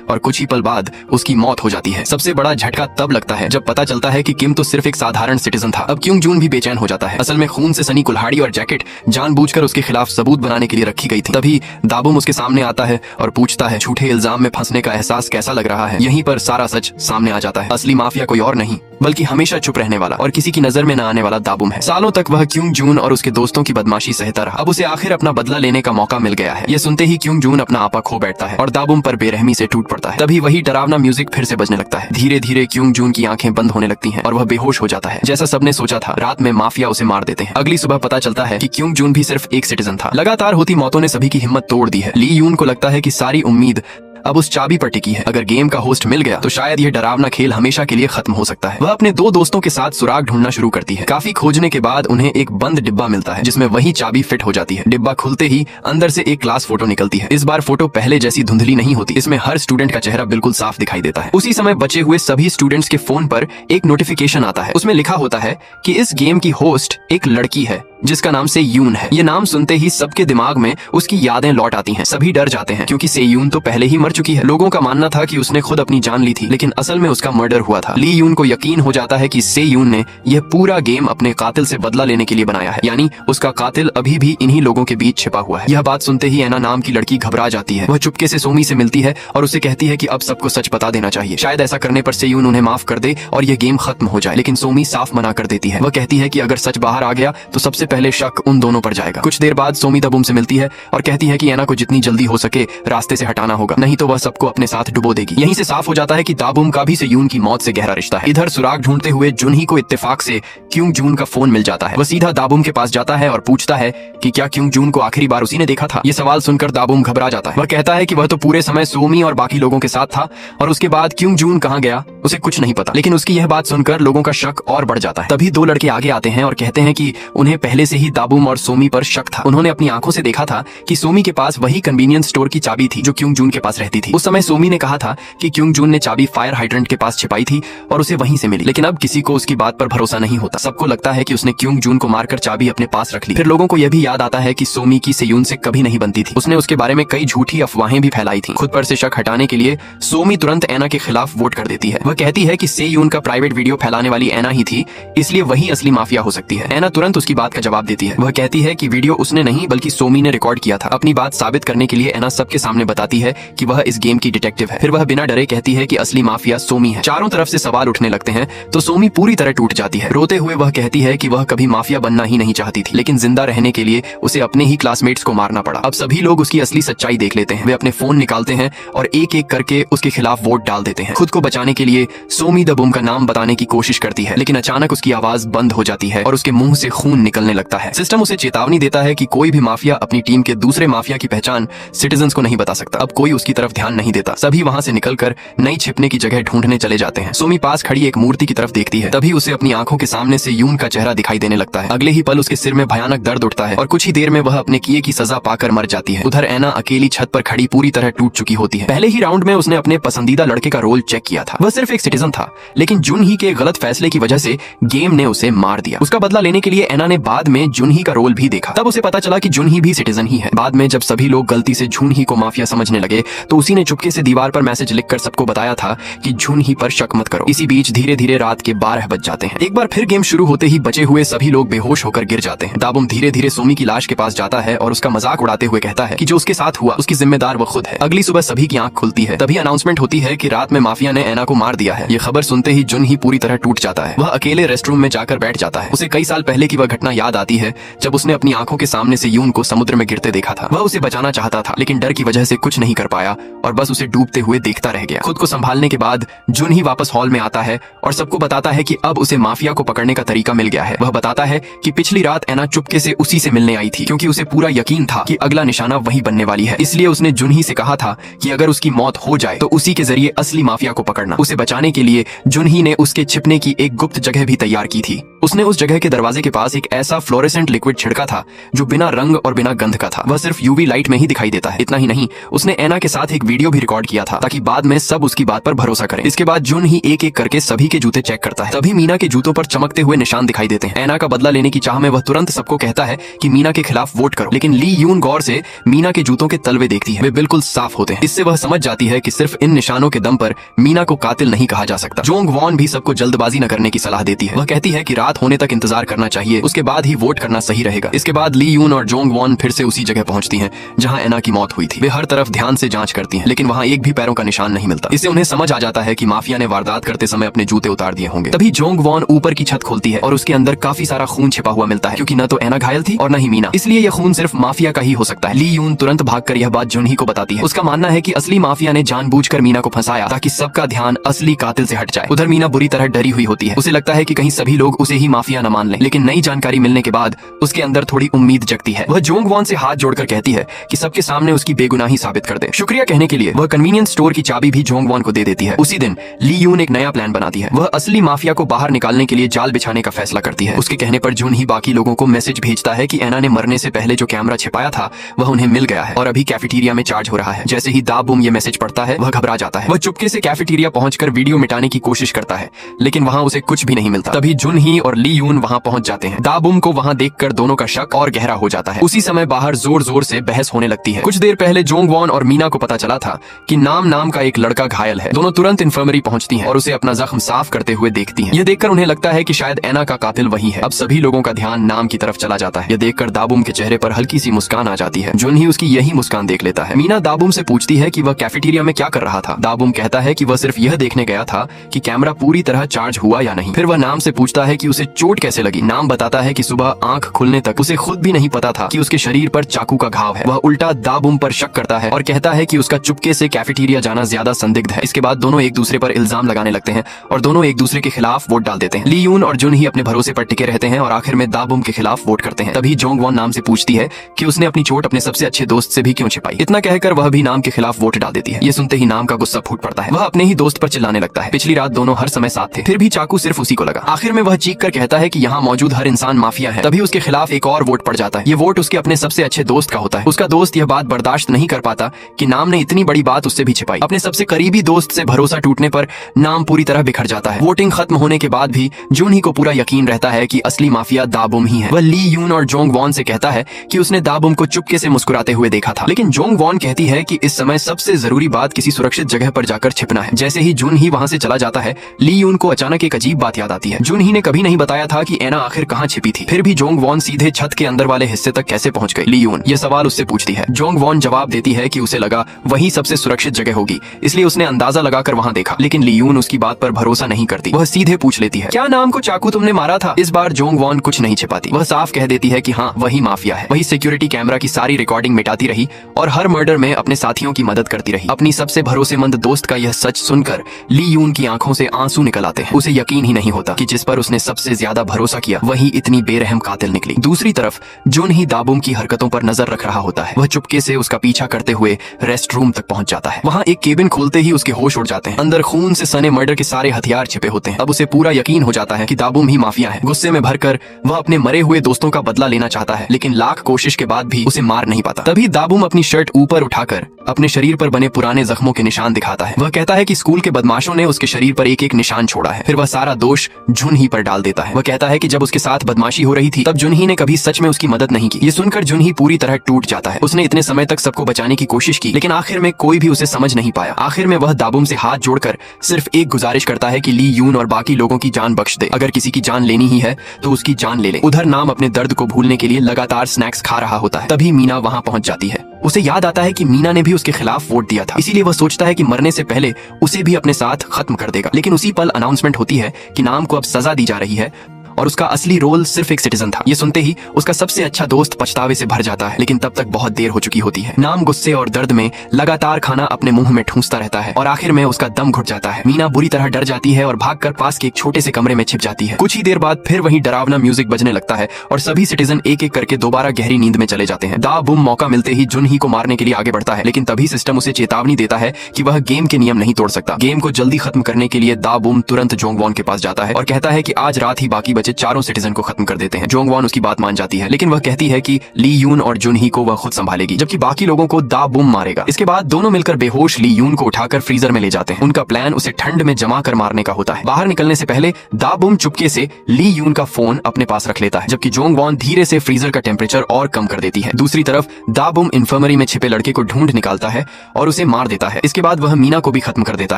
और कुछ ही पल बाद उसकी मौत हो जाती है। सबसे बड़ा झटका तब लगता है जब पता चलता है कि किम तो सिर्फ एक साधारण सिटीजन था। अब क्योंग जून भी बेचैन हो जाता है। असल में खून से सनी कुल्हाड़ी और जैकेट जानबूझकर उसके खिलाफ सबूत बनाने के लिए रखी गई थी। तभी द बूम उसके सामने आता है और पूछता है झूठे इल्जाम में फंसने का एहसास कैसा लग रहा है। यहीं पर सारा सच सामने आ जाता है। असली माफिया कोई और नहीं बल्कि हमेशा चुप रहने वाला और किसी की नजर में न आने वाला द बूम है। सालों तक वह क्योंग जून और उसके दोस्तों की बदमाशी सहता रहा। अब उसे आखिर अपना बदला लेने का मौका मिल गया है। यह सुनते ही क्योंग जून अपना आपा खो बैठता है और द बूम पर बेरहमी से टूट पड़ता है। तभी वही डरावना म्यूजिक फिर से बजने लगता है। धीरे धीरे क्योंग जून की आंखें बंद होने लगती हैं और वह बेहोश हो जाता है। जैसा सबने सोचा था रात में माफिया उसे मार देते हैं। अगली सुबह पता चलता है कि क्योंग जून भी सिर्फ एक सिटीजन था। लगातार होती मौतों ने सभी की हिम्मत तोड़ दी है। ली यून को लगता है कि सारी उम्मीद अब उस चाबी पर टिकी है। अगर गेम का होस्ट मिल गया तो शायद यह डरावना खेल हमेशा के लिए खत्म हो सकता है। वह अपने दो दोस्तों के साथ सुराग ढूंढना शुरू करती है। काफी खोजने के बाद उन्हें एक बंद डिब्बा मिलता है जिसमें वही चाबी फिट हो जाती है। डिब्बा खुलते ही अंदर से एक क्लास फोटो निकलती है। इस बार फोटो पहले जैसी धुंधली नहीं होती। इसमें हर स्टूडेंट का चेहरा बिल्कुल साफ दिखाई देता है। उसी समय बचे हुए सभी स्टूडेंट्स के फोन पर एक नोटिफिकेशन आता है। उसमें लिखा होता है कि इस गेम की होस्ट एक लड़की है जिसका नाम से यून है। ये नाम सुनते ही सबके दिमाग में उसकी यादें लौट आती हैं। सभी डर जाते हैं क्योंकि से यून तो पहले ही मर चुकी है। लोगों का मानना था कि उसने खुद अपनी जान ली थी लेकिन असल में उसका मर्डर हुआ था। ली यून को यकीन हो जाता है कि से यून ने यह पूरा गेम अपने कातिल से बदला लेने के लिए बनाया है। यानी उसका कातिल अभी भी इन्हीं लोगों के बीच छिपा हुआ है। यह बात सुनते ही एना नाम की लड़की घबरा जाती है। वह चुपके से सोमी से मिलती है और उसे कहती है कि अब सबको सच बता देना चाहिए। शायद ऐसा करने पर से यून उन्हें माफ कर दे और यह गेम खत्म हो जाए। लेकिन सोमी साफ मना कर देती है। वह कहती है कि अगर सच बाहर आ गया तो सबसे पहले शक उन दोनों पर जाएगा। कुछ देर बाद सोमी द बूम से मिलती है और कहती है कि एना को जितनी जल्दी हो सके रास्ते से हटाना होगा, नहीं तो वह सबको अपने साथ डुबो देगी। यहीं से साफ हो जाता है कि द बूम का भी से यून की मौत से गहरा रिश्ता है। इधर सुराग ढूंढते हुए जुनही को इत्तेफाक से क्योंग जून का फोन मिल जाता है। वह सीधा द बूम के पास जाता है और पूछता है कि क्या क्योंग जून को आखिरी बार उसी ने देखा था। यह सवाल सुनकर द बूम घबरा जाता है। वह कहता है कि वह तो पूरे समय सोमी और बाकी लोगों के साथ था और उसके बाद क्योंग जून कहाँ गया उसे कुछ नहीं पता। लेकिन उसकी यह बात सुनकर लोगों का शक और बढ़ जाता है। तभी दो लड़के आगे आते हैं और कहते हैं कि उन्हें पहले से ही द बूम और सोमी पर शक था। उन्होंने अपनी आंखों से देखा था कि सोमी के पास वही कन्वीनियंस स्टोर की चाबी थी जो क्योंग जून के पास रहती थी। उस समय सोमी ने कहा था कि क्योंग जून ने चाबी फायर हाइड्रेंट के पास छिपाई थी और उसे वहीं से मिली। लेकिन अब किसी को उसकी बात पर भरोसा नहीं होता। सबको लगता है कि उसने क्योंग जून को मारकर चाबी अपने पास रख ली। फिर लोगों को यह भी याद आता है कि सोमी की सेयून से कभी नहीं बनती थी। उसने उसके बारे में कई झूठी अफवाहें भी फैलाई थी। खुद पर से शक हटाने के लिए सोमी तुरंत एना के खिलाफ वोट कर देती है। वह कहती है कि सेयून का प्राइवेट वीडियो फैलाने वाली एना ही थी, इसलिए वही असली माफिया हो सकती है। एना तुरंत उसकी बात का जवाब देती है। वह कहती है कि वीडियो उसने नहीं बल्कि सोमी ने रिकॉर्ड किया था। अपनी बात साबित करने के लिए एना सबके सामने बताती है कि वह इस गेम की डिटेक्टिव है। फिर वह बिना डरे कहती है कि असली माफिया सोमी है। चारों तरफ से सवाल उठने लगते हैं तो सोमी पूरी तरह टूट जाती है। रोते हुए वह कहती है कि वह कभी माफिया बनना ही नहीं चाहती थी, लेकिन जिंदा रहने के लिए उसे अपने ही क्लासमेट्स को मारना पड़ा। अब सभी लोग उसकी असली सच्चाई देख लेते हैं। वे अपने फोन निकालते हैं और एक एक करके उसके खिलाफ वोट डाल देते हैं। खुद को बचाने के लिए सोमी द बूम का नाम बताने की कोशिश करती है, लेकिन अचानक उसकी आवाज बंद हो जाती है और उसके मुंह से खून निकलने लगता है। सिस्टम उसे चेतावनी देता है कि कोई भी माफिया अपनी टीम के दूसरे माफिया की पहचान सिटीजन्स को नहीं बता सकता। अब कोई उसकी तरफ ध्यान नहीं देता। सभी वहां से निकलकर नई छिपने की जगह ढूंढने चले जाते हैं। सोमी पास खड़ी एक मूर्ति की तरफ देखती है। तभी उसे अपनी आंखों के सामने से यून का चेहरा दिखाई देने लगता है। अगले ही पल उसके सिर में भयानक दर्द उठता है और कुछ ही देर में वह अपने किए की सजा पाकर मर जाती है। उधर एना अकेली छत पर खड़ी पूरी तरह टूट चुकी होती है। पहले ही राउंड में उसने अपने पसंदीदा लड़के का रोल चेक किया था। वह सिर्फ एक सिटीजन था, लेकिन जुन ही के गलत फैसले की वजह से गेम ने उसे मार दिया। उसका बदला लेने के लिए एना ने बार बाद में जुनही का रोल भी देखा। तब उसे पता चला कि जुनही भी सिटीजन ही है। बाद में जब सभी लोग गलती से जुनही को माफिया समझने लगे तो उसी ने चुपके से दीवार पर मैसेज लिखकर सबको बताया था कि जुनही पर शक मत करो। इसी बीच धीरे धीरे रात के 12 बज जाते हैं। एक बार फिर गेम शुरू होते ही बचे हुए सभी लोग बेहोश होकर गिर जाते हैं। दाबुम धीरे धीरे सोमी की लाश के पास जाता है और उसका मजाक उड़ाते हुए कहता है कि जो उसके साथ हुआ उसकी जिम्मेदार वो खुद है। अगली सुबह सभी की आंख खुलती है। तभी अनाउंसमेंट होती है कि रात में माफिया ने एना को मार दिया है। ये खबर सुनते ही जुनही पूरी तरह टूट जाता है। वह अकेले रेस्टरूम में जाकर बैठ जाता है। उसे कई साल पहले की वह घटना याद आती है जब उसने अपनी आंखों के सामने से यून को समुद्र में गिरते देखा था। वह उसे बचाना चाहता था लेकिन डर की वजह से कुछ नहीं कर पाया और बस उसे डूबते हुए देखता रह गया। खुद को संभालने के बाद जुनही वापस हॉल में आता है और सबको बताता है कि अब उसे माफिया को पकड़ने का तरीका मिल गया है। वह बताता है कि पिछली रात एना चुपके से उसी से मिलने आई थी क्योंकि उसे पूरा यकीन था कि अगला निशाना वही बनने वाली है। इसलिए उसने जुनही से कहा था कि अगर उसकी मौत हो जाए तो उसी के जरिए असली माफिया को पकड़ना। उसे बचाने के लिए जुनही ने उसके छिपने की एक गुप्त जगह भी तैयार की थी। उसने उस जगह के दरवाजे के पास एक ऐसा फ्लोरेसेंट लिक्विड छिड़का था जो बिना रंग और बिना गंध का था। वह सिर्फ यूवी लाइट में ही दिखाई देता है। इतना ही नहीं, उसने एना के साथ एक वीडियो भी रिकॉर्ड किया था ताकि बाद में सब उसकी बात पर भरोसा करें। इसके बाद जुन ही एक एक करके सभी के जूते चेक करता है। तभी मीना के जूतों पर चमकते हुए निशान दिखाई देते हैं। एना का बदला लेने की चाह में वह तुरंत सबको कहता है कि मीना के खिलाफ वोट करो, लेकिन ली यून गौर से मीना के जूतों के तलवे देखती है। वे बिल्कुल साफ होते हैं। इससे वह समझ जाती है कि सिर्फ इन निशानों के दम पर मीना को कातिल नहीं कहा जा सकता। जोंग वॉन भी सबको जल्दबाजी न करने की सलाह देती है। वह कहती है कि रात होने तक इंतजार करना चाहिए, उसके बाद ही वोट करना सही रहेगा। इसके बाद ली यून और जोंग वॉन फिर से उसी जगह पहुंचती हैं जहां एना की मौत हुई थी। वे हर तरफ ध्यान से जांच करती हैं लेकिन वहां एक भी पैरों का निशान नहीं मिलता। इससे उन्हें समझ आ जाता है कि माफिया ने वारदात करते समय अपने जूते उतार दिए होंगे। तभी जोंग वॉन ऊपर की छत खोलती है और उसके अंदर काफी सारा खून छिपा हुआ मिलता है क्योंकि न तो एना घायल थी और न ही मीना, इसलिए यह खून सिर्फ माफिया का ही हो सकता है। ली यून तुरंत भागकर यह बात जुनही को बताती है। उसका मानना है कि असली माफिया ने जानबूझकर मीना को फंसाया ताकि सबका ध्यान असली कातिल से हट जाए। उधर मीना बुरी तरह डरी हुई होती है। उसे लगता है कि कहीं सभी लोग उसे ही माफिया न मान लें, लेकिन नई जानकारी मिलने के बाद उसके अंदर थोड़ी उम्मीद जगती है। वह जोंग वॉन से हाथ जोड़कर कहती है कि सबके सामने उसकी बेगुनाही साबित कर दे। शुक्रिया कहने के लिए वह कन्वीनियंस स्टोर की चाबी भी जोंग वॉन को दे देती है। उसी दिन ली यून एक नया प्लान बनाती है। वह असली माफिया को बाहर निकालने के लिए जाल बिछाने का फैसला करती है। उसके कहने पर जुन ही बाकी लोगों को मैसेज भेजता है कि एना ने मरने से पहले जो कैमरा छिपाया था वह उन्हें मिल गया है और अभी कैफेटेरिया में चार्ज हो रहा है। जैसे ही दाबुम ये मैसेज पढ़ता है वह घबरा जाता है। वह चुपके से कैफेटेरिया पहुंचकर वीडियो मिटाने की कोशिश करता है लेकिन वहां उसे कुछ भी नहीं मिलता। तभी जुन ही और ली यून वहां पहुंच जाते हैं। दाबुम को वहां देखकर दोनों का शक और गहरा हो जाता है। उसी समय बाहर जोर जोर से बहस होने लगती है। कुछ देर पहले जोंग वॉन और मीना को पता चला था कि नाम का एक लड़का घायल है। दोनों तुरंत इन्फर्मरी पहुंचती हैं और उसे अपना जख्म साफ करते हुए देखती हैं। यह देखकर उन्हें लगता है कि शायद एना का कातिल वही है। अब सभी लोगों का ध्यान नाम की तरफ चला जाता है। यह देखकर दाबुम के चेहरे पर हल्की सी मुस्कान आ जाती है। जुन ही उसकी यही मुस्कान देख लेता है। मीना दाबुम से पूछती है कि वह कैफेटेरिया में क्या कर रहा था। दाबुम कहता है कि वह सिर्फ यह देखने गया था कि कैमरा पूरी तरह चार्ज हुआ या नहीं। फिर वह नाम से पूछता है कि उसे चोट कैसे लगी। नाम बताता है कि सुबह आंख खुलने तक उसे खुद भी नहीं पता था कि उसके शरीर पर चाकू का घाव है। वह उल्टा दाबुम पर शक करता है और कहता है कि उसका चुपके से कैफेटेरिया जाना ज्यादा संदिग्ध है। इसके बाद दोनों एक दूसरे पर इल्जाम लगाने लगते हैं और दोनों एक दूसरे के खिलाफ वोट डाल देते हैं। ली यून और जुन ही अपने भरोसे पर टिके रहते हैं और आखिर में दाबुम के खिलाफ वोट करते हैं। तभी जोंग वॉन नाम से पूछती है कि उसने अपनी चोट अपने सबसे अच्छे दोस्त से भी क्यों छिपाई। इतना कहकर वह भी नाम के खिलाफ वोट डाल देती है। ये सुनते ही नाम का गुस्सा फूट पड़ता है। वह अपने ही दोस्त पर चिल्लाने लगता है। पिछली रात दोनों हर समय साथ थे, फिर भी चाकू सिर्फ उसी को लगा। आखिर में वह चीख कर कहता है कि यहाँ मौजूद हर इंसान माफिया है। तभी उसके खिलाफ एक और वोट पड़ जाता है। ये वोट उसके अपने सबसे अच्छे दोस्त का होता है। उसका दोस्त यह बात बर्दाश्त नहीं कर पाता कि नाम ने इतनी बड़ी बात उससे भी छिपाई। अपने सबसे करीबी दोस्त से भरोसा टूटने पर नाम पूरी तरह बिखर जाता है। वोटिंग खत्म होने के बाद भी जुन ही को पूरा यकीन रहता है कि असली माफिया दाबुम ही है। वह ली यून और जोंग वॉन से कहता है कि उसने दाबुम को चुपके से मुस्कुराते हुए देखा था, लेकिन जोंग वॉन कहती है कि इस समय सबसे जरूरी बात किसी सुरक्षित जगह पर जाकर छिपना है। जैसे ही जुन ही वहां से चला जाता है, ली यून को अचानक एक अजीब बात याद आती है। जुन ही ने कभी नहीं बताया था कि एना आखिर कहाँ छिपी थी। फिर भी जोंग वॉन सीधे छत के अंदर वाले हिस्से तक कैसे पहुंच गई। ली यून ये सवाल उससे पूछती है। जोंग वॉन जवाब देती है कि उसे लगा वही सबसे सुरक्षित जगह होगी, इसलिए उसने अंदाजा लगाकर वहां देखा। लेकिन ली यून उसकी बात पर भरोसा नहीं करती। वह सीधे पूछ लेती है, क्या नाम को चाकू तुमने मारा था। इस बार जोंग वॉन कुछ नहीं छिपाती। वह साफ कह देती है कि हाँ, वही माफिया है। वही सिक्योरिटी कैमरा की सारी रिकॉर्डिंग मिटाती रही और हर मर्डर में अपने साथियों की मदद करती रही। अपनी सबसे भरोसेमंद दोस्त का यह सच सुनकर ली यून की आंखों से आंसू निकल आते हैं। उसे यकीन ही नहीं होता कि जिस पर उसने सबसे ज्यादा भरोसा किया वही इतनी बेरहम कातिल निकली। दूसरी तरफ जुन ही दाबुम की हरकतों पर नजर रख रहा होता है। वह चुपके से उसका पीछा करते हुए रेस्ट रूम तक पहुंच जाता है। वहां एक केबिन खोलते ही उसके होश उड़ जाते हैं। अंदर खून से सने मर्डर के सारे हथियार छिपे होते हैं। अब उसे पूरा यकीन हो जाता है कि दाबुम ही माफिया है। गुस्से में भरकर वह अपने मरे हुए दोस्तों का बदला लेना चाहता है, लेकिन लाख कोशिश के बाद भी उसे मार नहीं पाता। तभी दाबुम अपनी शर्ट ऊपर उठाकर अपने शरीर पर बने पुराने जख्मों के निशान दिखाता है। वह कहता है कि स्कूल के बदमाशों ने उसके शरीर पर एक एक निशान छोड़ा है। फिर वह सारा दोष जुन ही पर डाल देता है। देता है। वह कहता है कि जब उसके साथ बदमाशी हो रही थी तब जुनही ने कभी सच में उसकी मदद नहीं की। ये सुनकर जुनही पूरी तरह टूट जाता है। उसने इतने समय तक सबको बचाने की कोशिश की लेकिन आखिर में कोई भी उसे समझ नहीं पाया। आखिर में वह दाबुम से हाथ जोड़कर सिर्फ एक गुजारिश करता है कि ली यून और बाकी लोगों की जान बख्श दे। अगर किसी की जान लेनी ही है तो उसकी जान ले ले। उधर नाम अपने दर्द को भूलने के लिए लगातार स्नैक्स खा रहा होता है। तभी मीना वहां पहुंच जाती है। उसे याद आता है कि मीना ने भी उसके खिलाफ वोट दिया था, इसीलिए वह सोचता है कि मरने से पहले उसे भी अपने साथ खत्म कर देगा। लेकिन उसी पल अनाउंसमेंट होती है कि नाम को अब सजा दी जा रही है और उसका असली रोल सिर्फ एक सिटीजन था। ये सुनते ही उसका सबसे अच्छा दोस्त पछतावे से भर जाता है, लेकिन तब तक बहुत देर हो चुकी होती है। नाम गुस्से और दर्द में लगातार खाना अपने मुंह में ठूंसता रहता है और आखिर में उसका दम घुट जाता है। मीना बुरी तरह डर जाती है और भागकर पास के एक छोटे से कमरे में छिप जाती है। कुछ ही देर बाद फिर वही डरावना म्यूजिक बजने लगता है और सभी सिटीजन एक एक करके दोबारा गहरी नींद में चले जाते हैं। दा बुम मौका मिलते ही जुनही को मारने के लिए आगे बढ़ता है, लेकिन तभी सिस्टम उसे चेतावनी देता है कि वह गेम के नियम नहीं तोड़ सकता। गेम को जल्दी खत्म करने के लिए दा बुम तुरंत जोंगवॉन के पास जाता है और कहता है कि आज रात ही बाकी बचे चारों सिटीजन को खत्म कर देते हैं। जोंगवॉन उसकी बात मान जाती है, लेकिन वह कहती है कि ली यून और जुनही को वह खुद संभालेगी, जबकि बाकी लोगों को दा बुम मारेगा। इसके बाद दोनों मिलकर बेहोश ली यून को उठाकर फ्रीजर में ले जाते हैं। उनका प्लान उसे ठंड में जमा कर मारने का होता है। बाहर निकलने से पहले दा बुम चुपके से ली यून का फोन अपने पास रख लेता है, जबकि जोंगवॉन धीरे से फ्रीजर का टेम्परेचर और कम कर देती है। दूसरी तरफ दा बुम इन्फर्मरी में छिपे लड़के को ढूंढ निकालता है और उसे मार देता है। इसके बाद वह मीना को भी खत्म कर देता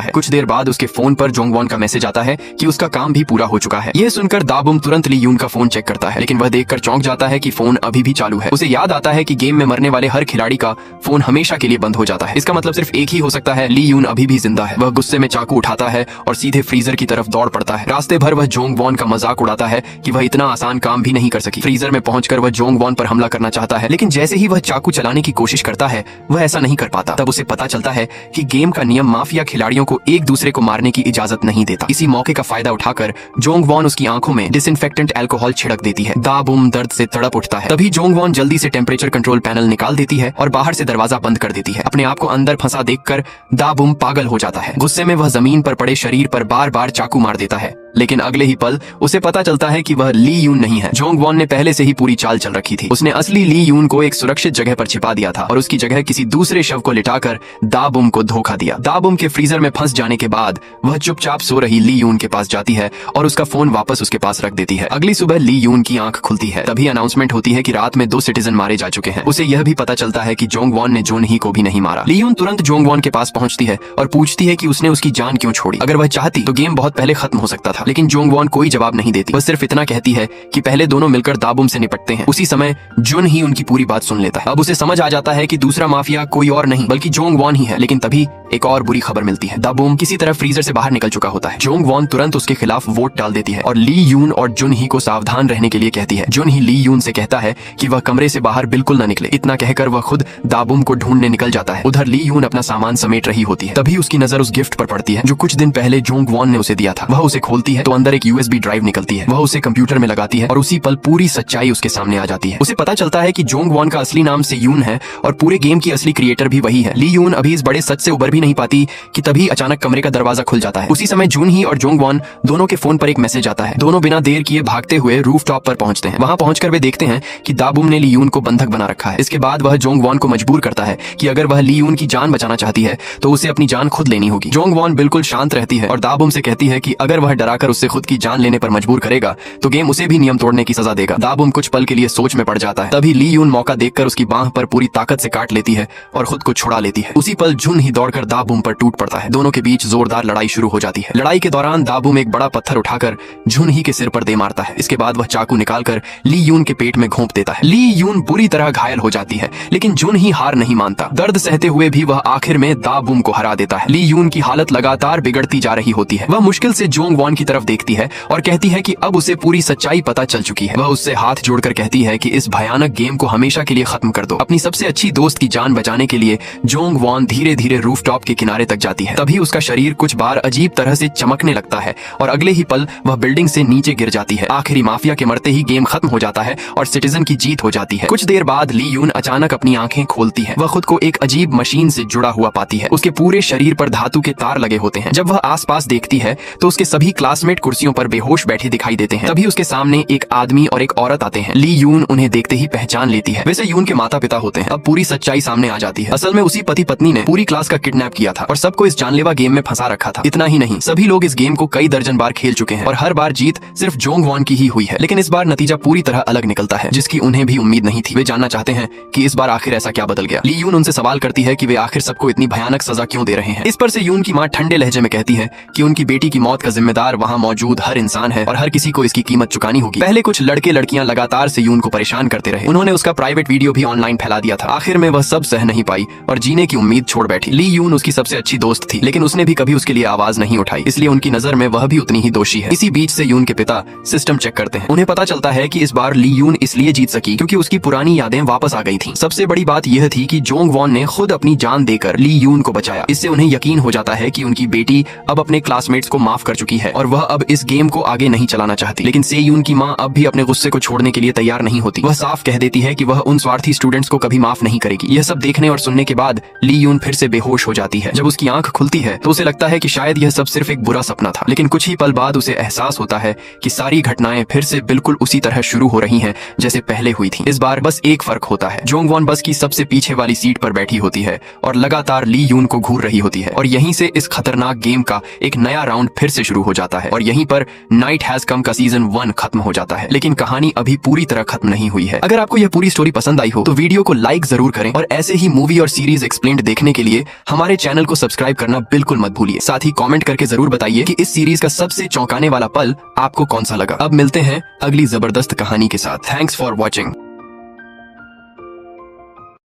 है। कुछ देर बाद उसके फोन पर जोंगवॉन का मैसेज आता है कि उसका काम भी पूरा हो चुका है। यह सुनकर दा बुम तुरंत ली यून का फोन चेक करता है, लेकिन वह देखकर चौंक जाता है कि फोन अभी भी चालू है। उसे याद आता है कि गेम में मरने वाले हर खिलाड़ी का फोन हमेशा के लिए बंद हो जाता है। इसका मतलब सिर्फ एक ही हो सकता है, ली यून अभी भी जिंदा है। वह गुस्से में चाकू उठाता है और सीधे फ्रीजर की तरफ दौड़ पड़ता है। रास्ते भर वह जोंगवॉन का मजाक उड़ाता है कि वह इतना आसान काम भी नहीं कर सकी। फ्रीजर में पहुंचकर वह जोंगवॉन पर हमला करना चाहता है, लेकिन जैसे ही वह चाकू चलाने की कोशिश करता है वह ऐसा नहीं कर पाता। तब उसे पता चलता है कि गेम का नियम माफिया खिलाड़ियों को एक दूसरे को मारने की इजाजत नहीं देता। इसी मौके का फायदा उठाकर जोंगवॉन उसकी आंखों में डिसइंफेक्टेंट अल्कोहल छिड़क देती है। दा बुम दर्द से तड़प उठता है। तभी जोंगवॉन जल्दी से टेम्परेचर कंट्रोल पैनल निकाल देती है और बाहर से दरवाजा बंद कर देती है। अपने आप को अंदर फंसा देखकर दा बुम पागल हो जाता है। गुस्से में वह जमीन पर पड़े शरीर पर बार बार चाकू मार देता है, लेकिन अगले ही पल उसे पता चलता है कि वह ली यून नहीं है। जोंगवॉन ने पहले से ही पूरी चाल चल रखी थी। उसने असली ली यून को एक सुरक्षित जगह पर छिपा दिया था और उसकी जगह किसी दूसरे शव को लिटाकर दा बुम को धोखा दिया। दा बुम के फ्रीजर में फंस जाने के बाद वह चुपचाप सो रही ली यून के पास जाती है और उसका फोन वापस उसके पास रख देती है। अगली सुबह ली यून की आंख खुलती है। तभी अनाउंसमेंट होती है कि रात में 2 सिटीजन मारे जा चुके हैं। उसे यह भी पता चलता है कि जोंगवॉन ने जुनही को भी नहीं मारा। ली यून तुरंत जोंगवॉन के पास पहुंचती है और पूछती है कि उसने उसकी जान क्यों छोड़ी। अगर वह चाहती तो गेम बहुत पहले खत्म हो सकता था, लेकिन जोंगवॉन कोई जवाब नहीं देती। वह सिर्फ इतना कहती है कि पहले दोनों मिलकर दा बुम से निपटते हैं। उसी समय जुन ही उनकी पूरी बात सुन लेता है। अब उसे समझ आ जाता है कि दूसरा माफिया कोई और नहीं बल्कि जोंगवॉन ही है। लेकिन तभी एक और बुरी खबर मिलती है। दा बुम किसी तरह फ्रीजर से बाहर निकल चुका होता है। जोंगवॉन तुरंत उसके खिलाफ वोट डाल देती है और ली यून और जुन ही को सावधान रहने के लिए कहती है। जुन ही ली यून से कहता है कि वह कमरे से बाहर बिल्कुल न निकले। इतना कहकर वह खुद दा बुम को ढूंढने निकल जाता है। उधर ली यून अपना सामान समेट रही होती है। तभी उसकी नजर उस गिफ्ट पर पड़ती है जो कुछ दिन पहले जोंगवॉन ने उसे दिया था। वह उसे खोलती है तो अंदर एक यूएसबी ड्राइव निकलती है। वह उसे कंप्यूटर में लगाती है और उसी पल पूरी सच्चाई उसके सामने आ जाती है। उसे पता चलता है कि जोंगवॉन का असली नाम से यून है और पूरे गेम की असली क्रिएटर भी वही है। ली यून अभी इस बड़े सच से उबर भी नहीं पाती कि तभी अचानक कमरे का दरवाजा खुल जाता है। उसी समय जुन ही और जोंगवॉन दोनों के फोन पर एक मैसेज आता है। दोनों बिना देर किए भागते हुए रूफटॉप पर पहुंचते हैं। वहां पहुंचकर वे देखते हैं कि दा बुम ने ली यून को बंधक बना रखा है। इसके बाद वह जोंगवॉन को मजबूर करता है कि अगर वह ली यून की जान बचाना चाहती है तो उसे अपनी जान खुद लेनी होगी। जोंगवॉन बिल्कुल शांत रहती है और दा बुम से कहती है कि अगर वह डराकर उससे खुद की जान लेने पर मजबूर करेगा तो गेम उसे भी नियम तोड़ने की सजा देगा। दा बुम कुछ पल के लिए सोच में पड़ जाता है। तभी ली यून मौका देखकर उसकी बांह पर पूरी ताकत से काट लेती है और खुद को छुड़ा लेती है। उसी पल जुन ही दौड़कर दा बुम पर टूट पड़ता है। दोनों के बीच जोरदार लड़ाई शुरू हो जाती है। लड़ाई के दौरान दा बुम एक बड़ा पत्थर उठाकर जुन ही के सिर पर दे मारता है। इसके बाद वह चाकू निकालकर ली यून के पेट में घोंप देता है। ली यून बुरी तरह घायल हो जाती है, लेकिन जुन ही हार नहीं मानता। दर्द सहते हुए भी वह आखिर में दा बुम को हरा देता है। ली यून की हालत लगातार बिगड़ती जा रही होती है। वह मुश्किल से जोंगवॉन की तरफ देखती है और कहती है कि अब उसे पूरी सच्चाई पता चल चुकी है। वह उससे हाथ जोड़कर कहती है कि इस भयानक गेम को हमेशा के लिए खत्म कर दो। अपनी सबसे अच्छी दोस्त की जान बचाने के लिए जोंगवॉन धीरे धीरे रूफटॉप के किनारे तक जाती है। तभी उसका शरीर कुछ बार अजीब तरह से चमकने लगता है और अगले ही पल वह बिल्डिंग से नीचे गिर जाती है। आखिरी माफिया के मरते ही गेम खत्म हो जाता है और सिटीजन की जीत हो जाती है। कुछ देर बाद ली यून अचानक अपनी आंखें खोलती है। वह खुद को एक अजीब मशीन से जुड़ा हुआ पाती है। उसके पूरे शरीर पर धातु के तार लगे होते हैं। जब वह आसपास देखती है तो उसके सभी क्लास क्लासमेट कुर्सियों पर बेहोश बैठे दिखाई देते हैं। तभी उसके सामने एक आदमी और एक औरत आते हैं। ली यून उन्हें देखते ही पहचान लेती है। वैसे यून के माता पिता होते हैं। अब पूरी सच्चाई सामने आ जाती है। असल में उसी पति पत्नी ने पूरी क्लास का किडनैप किया था और सबको इस जानलेवा गेम में फंसा रखा था। इतना ही नहीं, सभी लोग इस गेम को कई दर्जन बार खेल चुके हैं और हर बार जीत सिर्फ जोंग वॉन की ही हुई है। लेकिन इस बार नतीजा पूरी तरह अलग निकलता है, जिसकी उन्हें भी उम्मीद नहीं थी। वे जानना चाहते हैं कि इस बार आखिर ऐसा क्या बदल गया। ली यून उनसे सवाल करती है कि वे आखिर सबको इतनी भयानक सजा क्यों दे रहे हैं। इस पर से यून की मां ठंडे लहजे में कहती है कि उनकी बेटी की मौत का जिम्मेदार वहाँ मौजूद हर इंसान है और हर किसी को इसकी कीमत चुकानी होगी। पहले कुछ लड़के लड़कियां लगातार से यून को परेशान करते रहे। उन्होंने उसका प्राइवेट वीडियो भी ऑनलाइन फैला दिया था। आखिर में वह सब सह नहीं पाई और जीने की उम्मीद छोड़ बैठी। ली यून उसकी सबसे अच्छी दोस्त थी, लेकिन उसने भी कभी उसके लिए आवाज नहीं उठाई, इसलिए उनकी नजर में वह भी उतनी ही दोषी है। इसी बीच से यून के पिता सिस्टम चेक करते हैं। उन्हें पता चलता है कि इस बार ली यून इसलिए जीत सकी क्योंकि उसकी पुरानी यादें वापस आ गई थीं। सबसे बड़ी बात यह थी कि जोंग वॉन ने खुद अपनी जान देकर ली यून को बचाया। इससे उन्हें यकीन हो जाता है कि उनकी बेटी अब अपने क्लासमेट्स को माफ कर चुकी है और वह अब इस गेम को आगे नहीं चलाना चाहती। लेकिन से यून की मां अब भी अपने गुस्से को छोड़ने के लिए तैयार नहीं होती। वह साफ कह देती है कि वह उन स्वार्थी स्टूडेंट्स को कभी माफ नहीं करेगी। यह सब देखने और सुनने के बाद ली यून फिर से बेहोश हो जाती है। जब उसकी आंख खुलती है तो उसे लगता है कि शायद यह सब सिर्फ एक बुरा सपना था। लेकिन कुछ ही पल बाद उसे एहसास होता है कि सारी घटनाएं फिर से बिल्कुल उसी तरह शुरू हो रही हैं जैसे पहले हुई थी। इस बार बस एक फर्क होता है, जोंग वॉन बस की सबसे पीछे वाली सीट पर बैठी होती है और लगातार ली यून को घूर रही होती है। और यहीं से इस खतरनाक गेम का एक नया राउंड फिर से शुरू हो जाता है और यहीं पर नाइट हैज कम का सीजन 1 खत्म हो जाता है। लेकिन कहानी अभी पूरी तरह खत्म नहीं हुई है। अगर आपको यह पूरी स्टोरी पसंद आई हो तो वीडियो को लाइक जरूर करें और ऐसे ही मूवी और सीरीज एक्सप्लेन्ड देखने के लिए हमारे चैनल को सब्सक्राइब करना बिल्कुल मत भूलिए। साथ ही कमेंट करके जरूर बताइए कि इस सीरीज का सबसे चौंकाने वाला पल आपको कौन सा लगा। अब मिलते हैं अगली जबरदस्त कहानी के साथ। Thanks for watching.